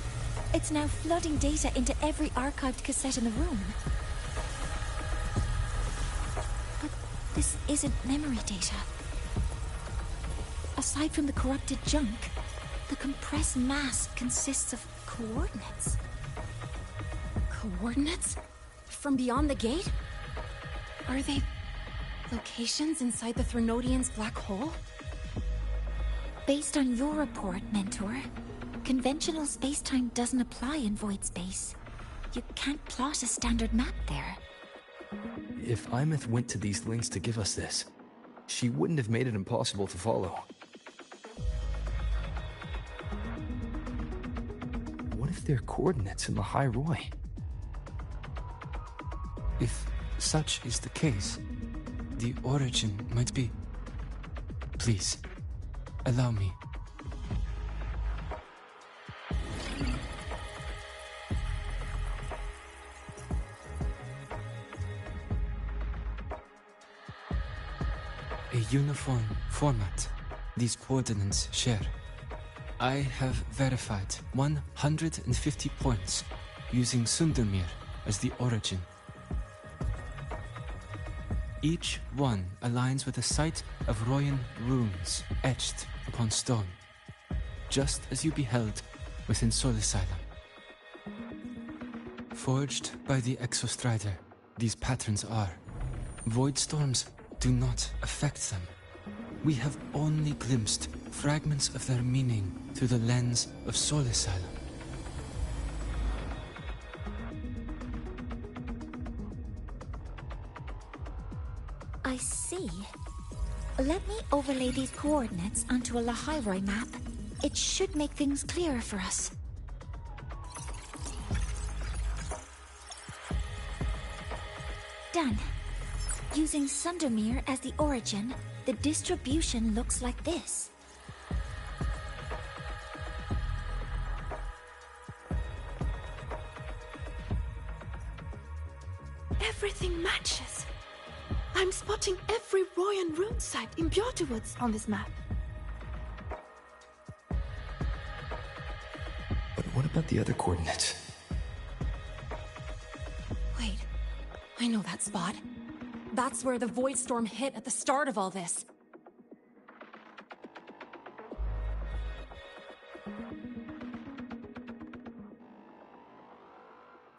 It's now flooding data into every archived cassette in the room. But this isn't memory data. Aside from the corrupted junk, the compressed mass consists of coordinates. Coordinates? From beyond the gate? Are they locations inside the Threnodian's black hole? Based on your report, Mentor, conventional space-time doesn't apply in void space. You can't plot a standard map there. If Imeth went to these links to give us this, she wouldn't have made it impossible to follow. their coordinates in the High Roy. If such is the case, the origin might be... Please, allow me. A uniform format these coordinates share. I have verified 150 points using Sundermere as the origin. Each one aligns with a site of Royan runes etched upon stone, just as you beheld within Soul Asylum. Forged by the Exostrider, these patterns are. Void storms do not affect them. We have only glimpsed fragments of their meaning through the lens of Soul Asylum. I see. Let me overlay these coordinates onto a Lahairoi map. It should make things clearer for us. Done. Using Sundermere as the origin, the distribution looks like this. Everything matches. I'm spotting every Royan rune site in Bjortwoods on this map. But what about the other coordinates? Wait, I know that spot. That's where the Void Storm hit at the start of all this.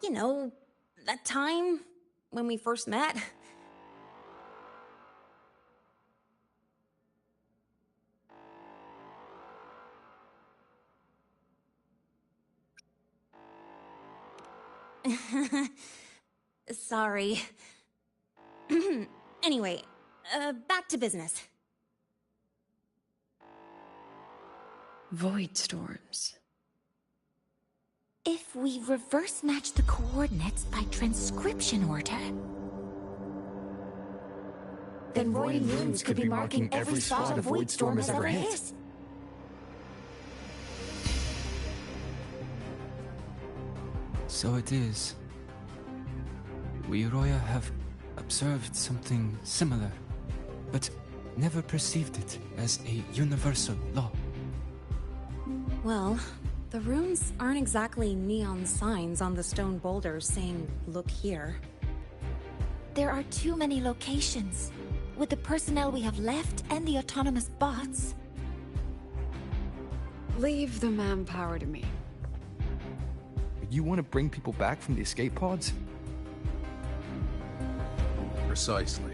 You know, that time when we first met? Sorry. Anyway, back to business. Void storms. If we reverse match the coordinates by transcription order... Then Royan runes could be marking every spot a Void Storm has ever hit. So it is. We Roya have observed something similar, but never perceived it as a universal law. Well, the runes aren't exactly neon signs on the stone boulders saying, "Look here." There are too many locations. With the personnel we have left and the autonomous bots... Leave the manpower to me. You want to bring people back from the escape pods? Precisely.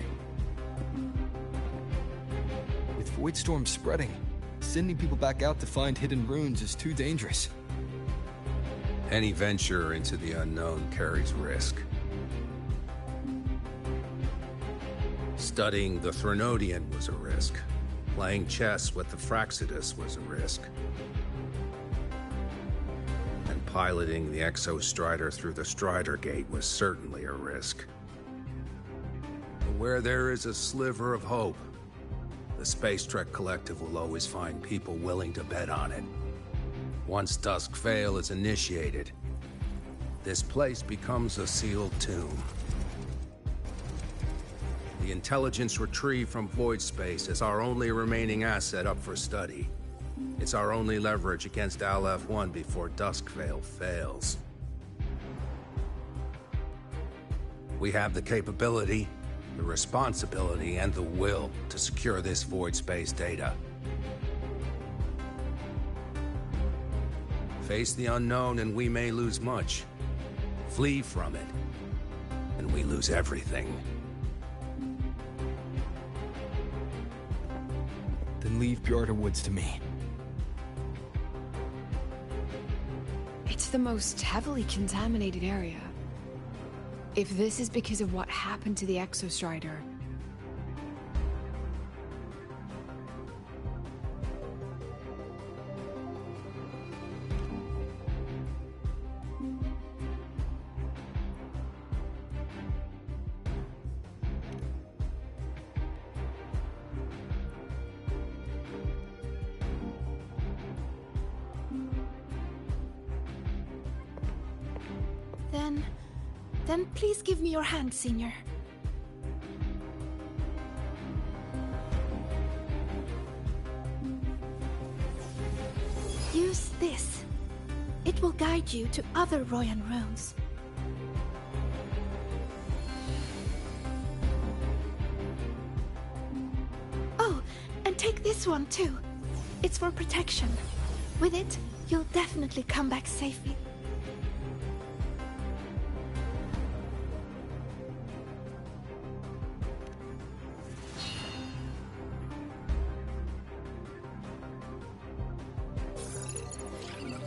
With Void Storm spreading, sending people back out to find hidden runes is too dangerous. Any venture into the unknown carries risk. Studying the Threnodian was a risk. Playing chess with the Fraxidus was a risk. And piloting the Exostrider through the Strider Gate was certainly a risk. But where there is a sliver of hope, the Space Trek Collective will always find people willing to bet on it. Once Dusk Vale is initiated, this place becomes a sealed tomb. The intelligence retrieved from void space is our only remaining asset up for study. It's our only leverage against Aleph-1 before Dusk Vale fails. We have the capability, the responsibility, and the will to secure this void space data. Face the unknown and we may lose much. Flee from it, and we lose everything. Then leave Bjortwoods to me. It's the most heavily contaminated area. If this is because of what happened to the Exostrider... Then please give me your hand, Senior. Use this. It will guide you to other Royan runes. Oh, and take this one too. It's for protection. With it, you'll definitely come back safely.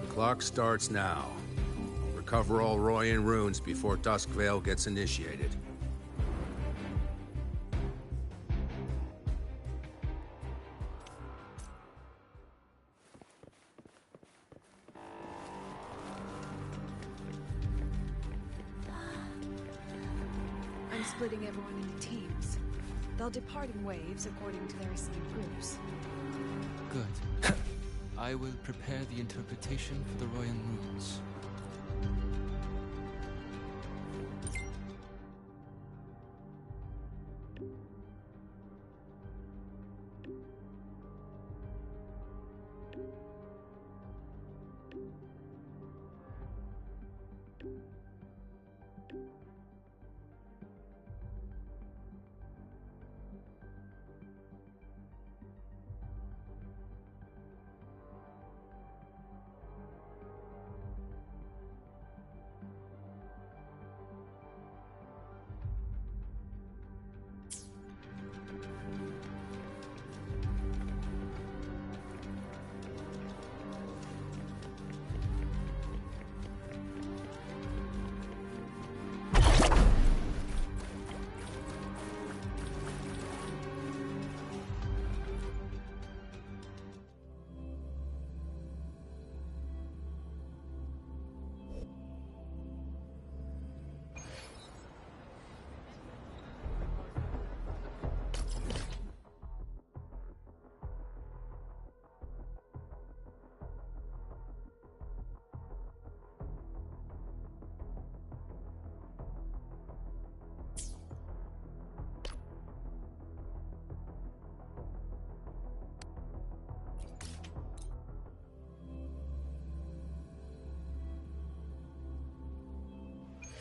Clock starts now. Recover all Royan runes before Duskvale gets initiated. I'm splitting everyone into teams. They'll depart in waves according to their assigned groups. Good. I will prepare the interpretation for the Royan runes.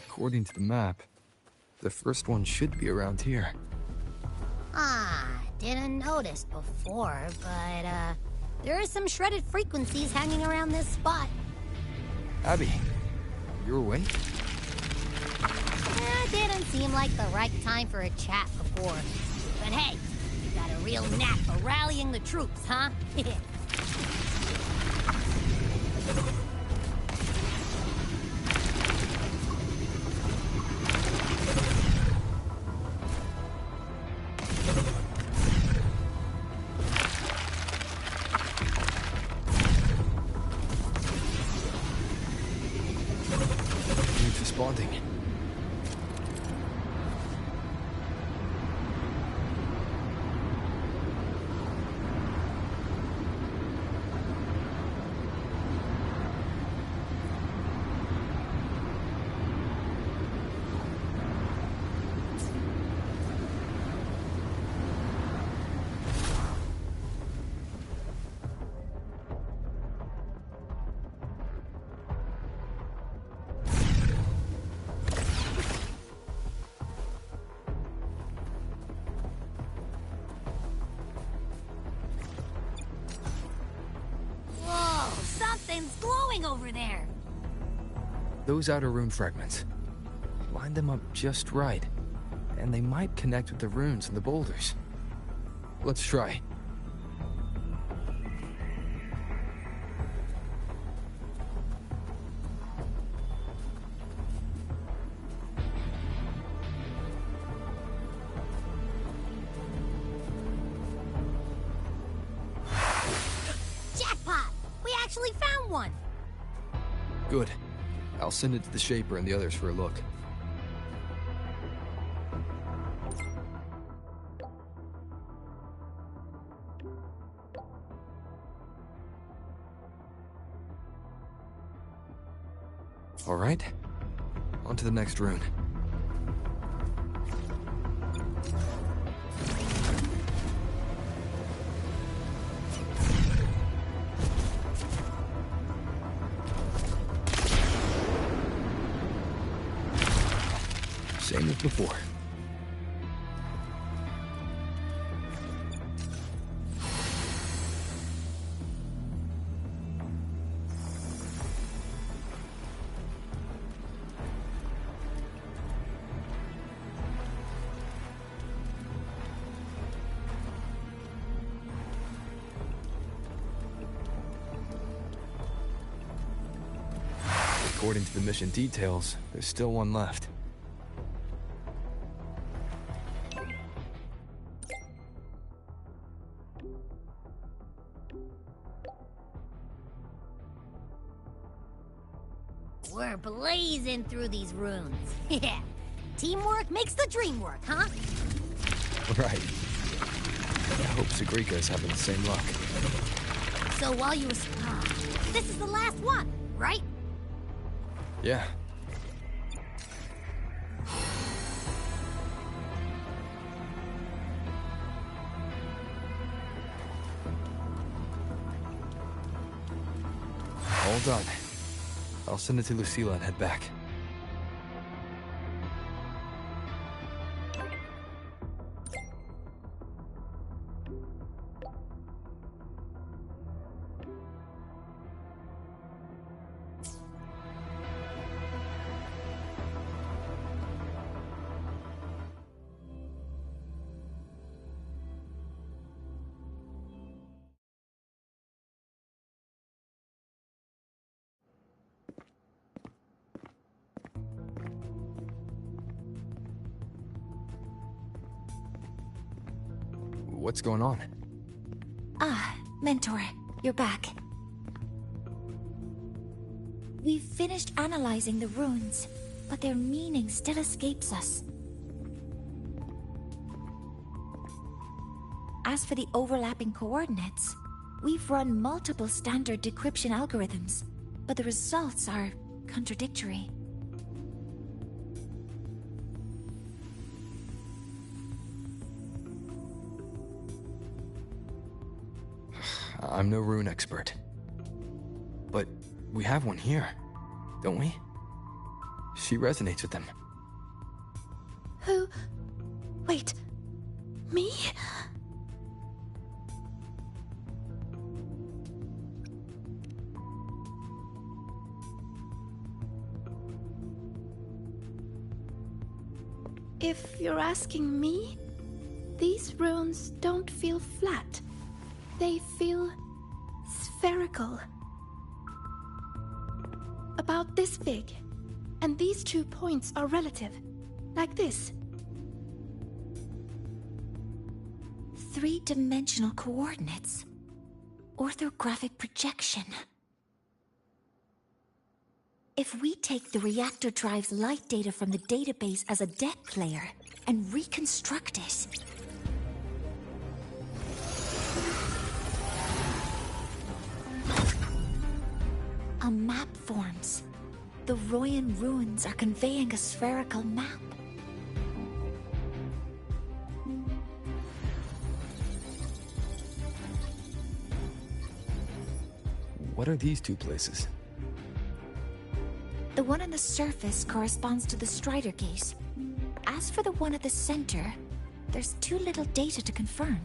According to the map, the first one should be around here. Didn't notice before, but, there are some shredded frequencies hanging around this spot. Abby, you're awake? Didn't seem like the right time for a chat before. But hey, you got a real knack for rallying the troops, huh? It's responding. Whoa, something's glowing over there. Those outer rune fragments. Line them up just right, and they might connect with the runes and the boulders. Let's try. Jackpot! We actually found one! Good. I'll send it to the Shaper and the others for a look. All right. On to the next rune. Same as before. According to the mission details, there's still one left. We're blazing through these runes. Yeah. Teamwork makes the dream work, huh? Right. I hope Sagrika's having the same luck. So while you were... this is the last one, right? Yeah. All done. I'll send it to Lucilla and head back. What's going on? Ah, Mentor, you're back. We've finished analyzing the runes, but their meaning still escapes us. As for the overlapping coordinates, we've run multiple standard decryption algorithms, but the results are contradictory. I'm no rune expert. But we have one here, don't we? She resonates with them. Who? Wait. Me? If you're asking me, these runes don't feel flat. They feel spherical. About this big. And these 2 points are relative. Like this. 3-dimensional coordinates. Orthographic projection. If we take the reactor drive's light data from the database as a deck player and reconstruct it, a map forms. The Royan runes are conveying a spherical map. What are these 2 places? The one on the surface corresponds to the Strider Gate. As for the one at the center, there's too little data to confirm.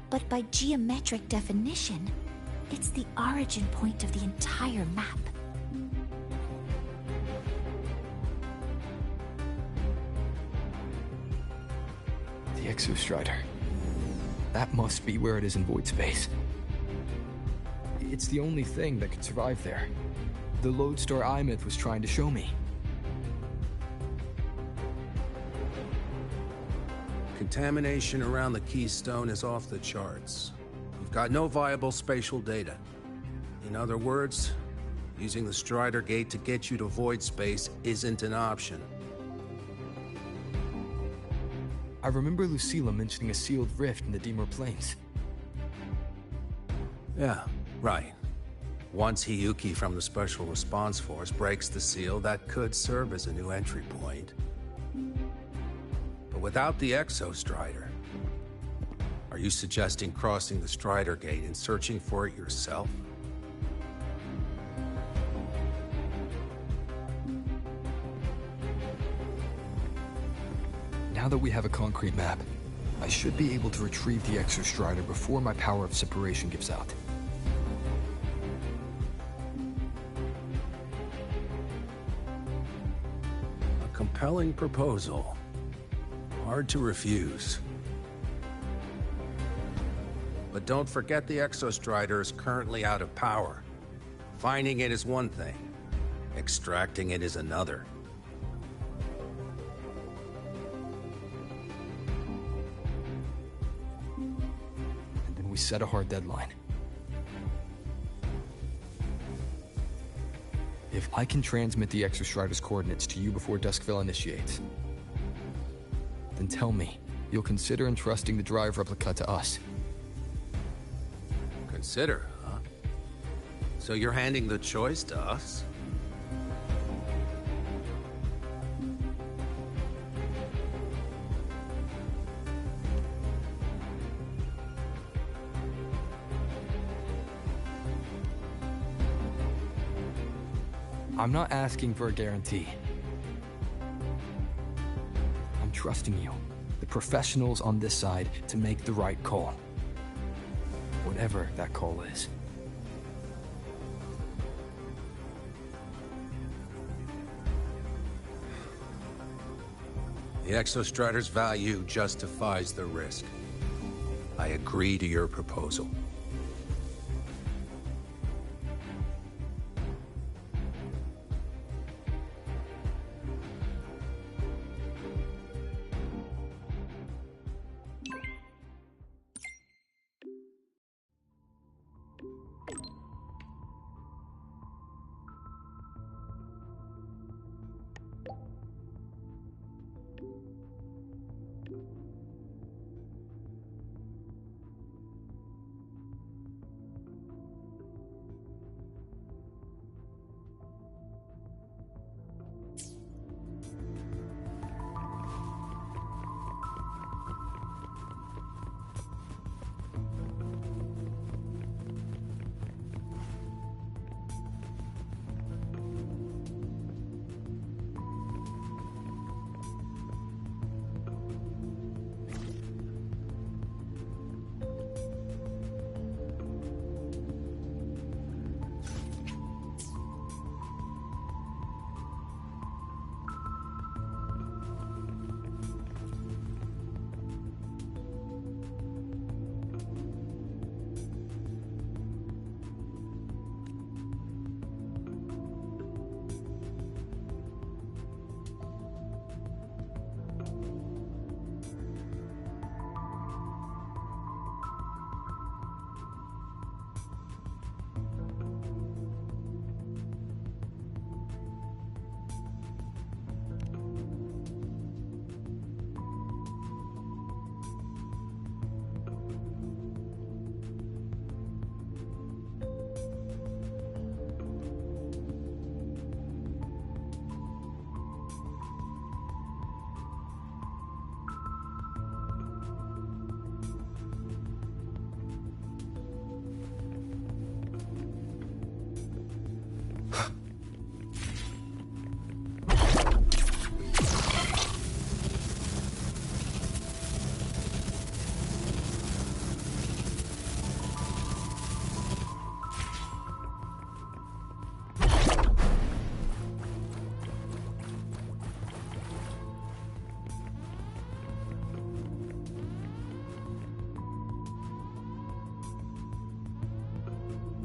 But by geometric definition, it's the origin point of the entire map. The Exostrider. That must be where it is in void space. It's the only thing that could survive there. The lodestar Imyth was trying to show me. Contamination around the keystone is off the charts. We've got no viable spatial data. In other words, using the Strider Gate to get you to void space isn't an option. I remember Lucilla mentioning a sealed rift in the Deemer Plains. Yeah, right. Once Hiyuki from the Special Response Force breaks the seal, that could serve as a new entry point. But without the Exostrider, are you suggesting crossing the Strider Gate and searching for it yourself? Now that we have a concrete map, I should be able to retrieve the Exostrider before my power of separation gives out. A compelling proposal. Hard to refuse. But don't forget the Exostrider is currently out of power. Finding it is one thing. Extracting it is another. And then we set a hard deadline. If I can transmit the Exostrider's coordinates to you before Duskville initiates, then tell me you'll consider entrusting the drive replica to us. Consider, huh? So you're handing the choice to us? I'm not asking for a guarantee. I'm trusting you, the professionals on this side, to make the right call. Whatever that call is. The Exostrider's value justifies the risk. I agree to your proposal.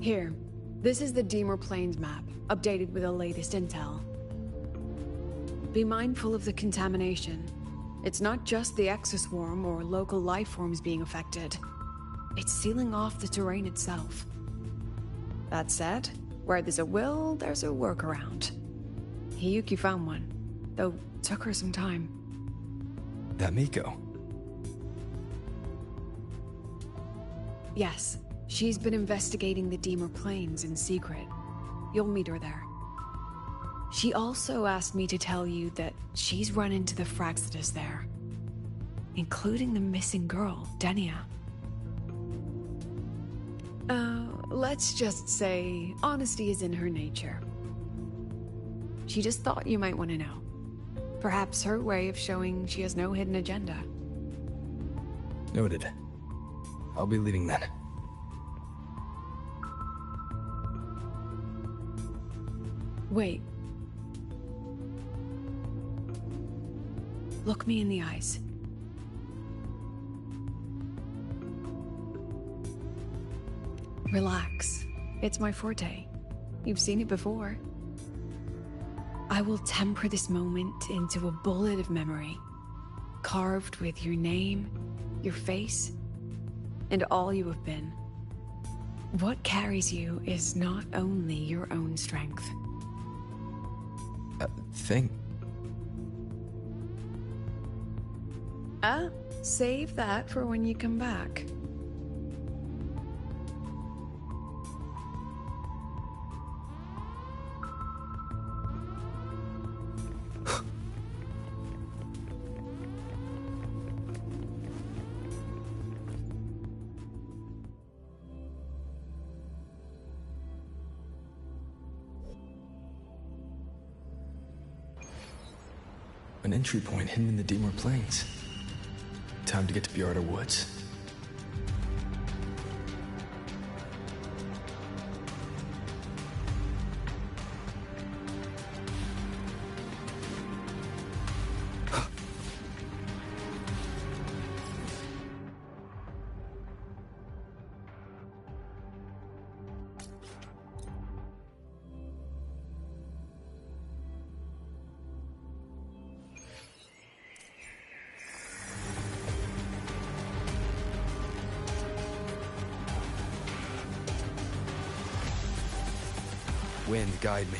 Here, this is the Deemer Plains map, updated with the latest intel. Be mindful of the contamination. It's not just the exoswarm or local life forms being affected. It's sealing off the terrain itself. That said, where there's a will, there's a workaround. Hiyuki found one, though took her some time. That Miko. Yes, She's been investigating the Deemer Plains in secret. You'll meet her there. She also asked me to tell you that she's run into the Fraxidus there, including the missing girl, Denia. Let's just say honesty is in her nature. She just thought you might want to know. Perhaps her way of showing she has no hidden agenda. Noted. I'll be leaving then. Wait. Look me in the eyes. Relax. It's my forte. You've seen it before. I will temper this moment into a bullet of memory, carved with your name, your face, and all you have been. What carries you is not only your own strength. Save that for when you come back. An entry point hidden in the Deemer Plains. Time to get to Bjarda Woods. Wind, guide me.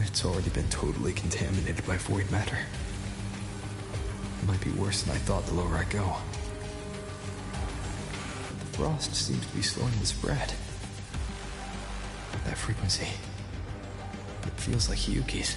It's already been totally contaminated by void matter. It might be worse than I thought the lower I go. The frost seems to be slowing the spread. That frequency, it feels like Hiyuki's.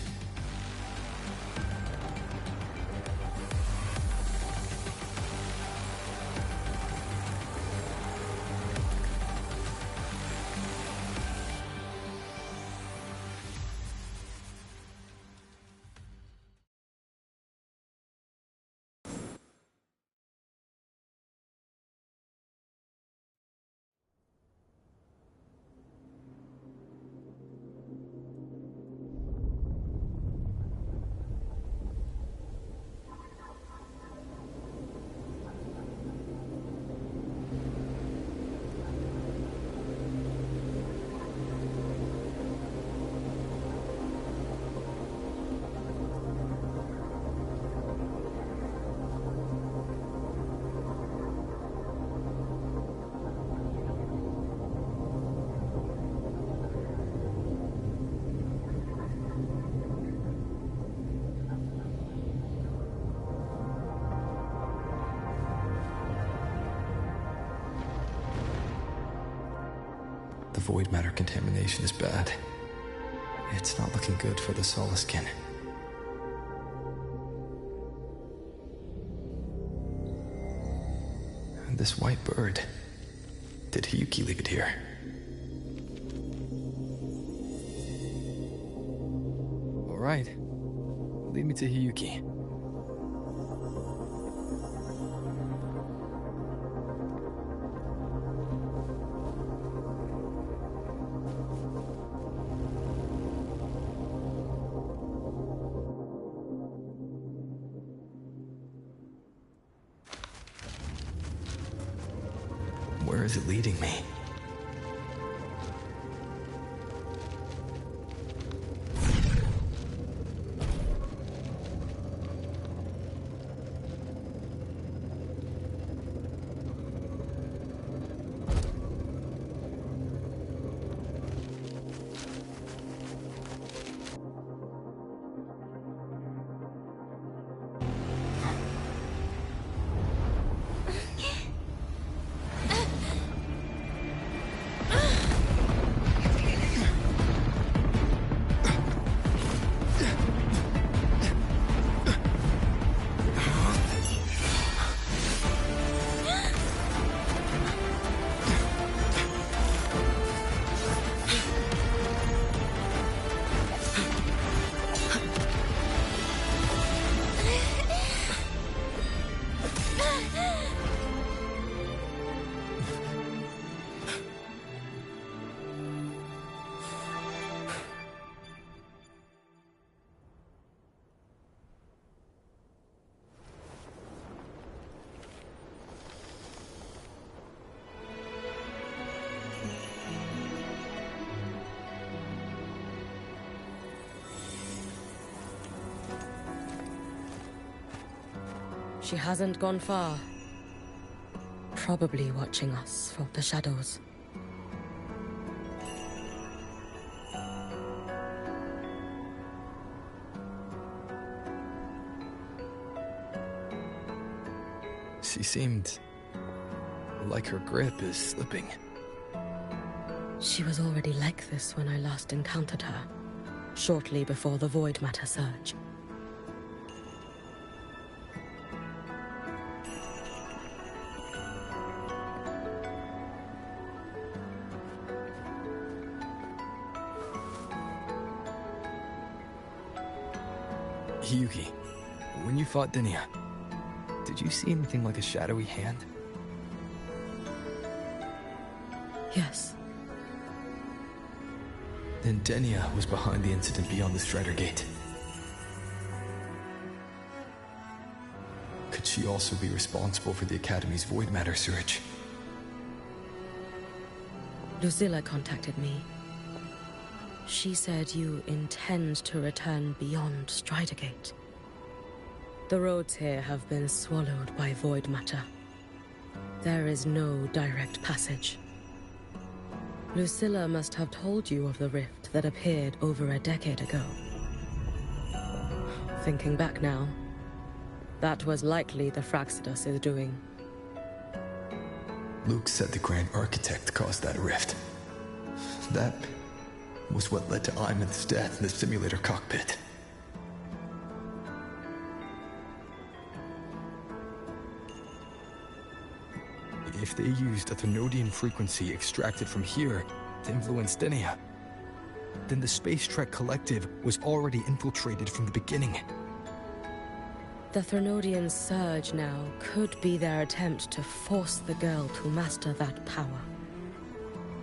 The void matter contamination is bad. It's not looking good for the Solaskin. This white bird. Did Hiyuki leave it here? All right. Lead me to Hiyuki. Where is it leading me? She hasn't gone far. Probably watching us from the shadows. She seemed like her grip is slipping. She was already like this when I last encountered her, shortly before the Void Matter surge. Yuki, when you fought Denia, did you see anything like a shadowy hand? Yes. Then Denia was behind the incident beyond the Strider Gate. Could she also be responsible for the Academy's Void Matter surge? Lucilla contacted me. She said you intend to return beyond Strider Gate. The roads here have been swallowed by Void Matter. There is no direct passage. Lucilla must have told you of the rift that appeared over a decade ago. Thinking back now, that was likely the Fraxidus' doing. Luke said the Grand Architect caused that rift. That was what led to Imeth's death in the simulator cockpit. If they used a Thenodian frequency extracted from here to influence Denia, then the Space Trek Collective was already infiltrated from the beginning. The Thenodian surge now could be their attempt to force the girl to master that power.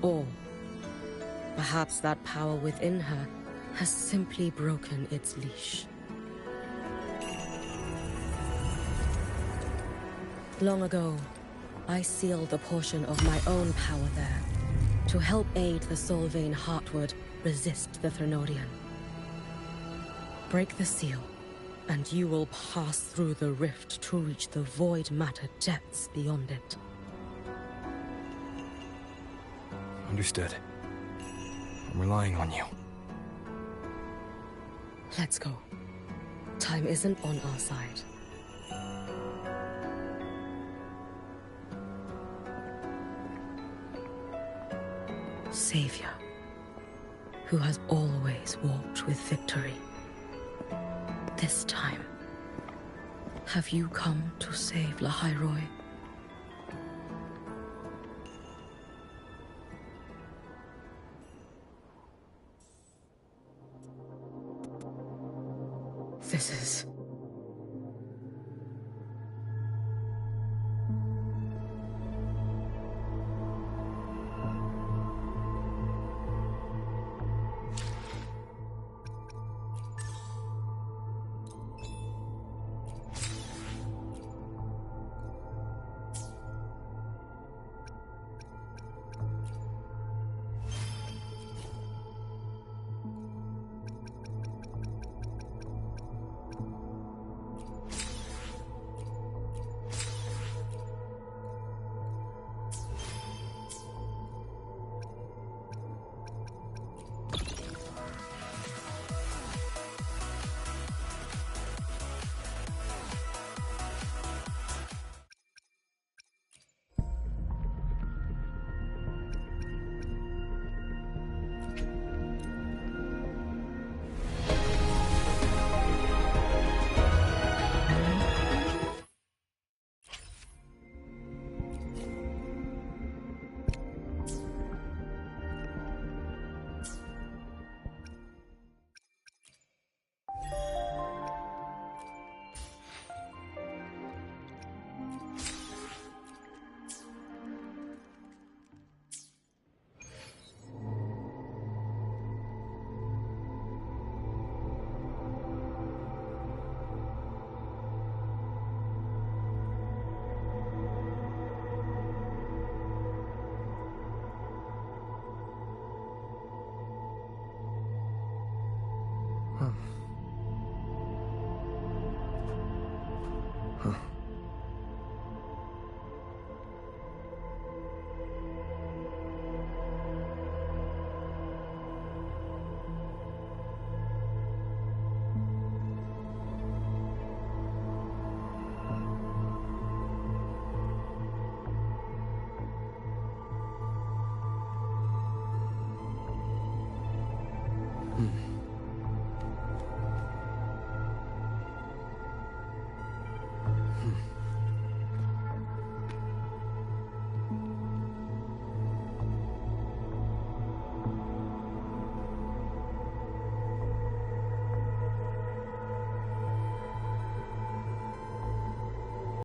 Or perhaps that power within her has simply broken its leash. Long ago, I sealed a portion of my own power there to help aid the Solvane Heartwood resist the Thenodian. Break the seal, and you will pass through the rift to reach the Void Matter depths beyond it. Understood. I'm relying on you. Let's go. Time isn't on our side. Savior, who has always walked with victory. This time, have you come to save Lahairoi? This is... know.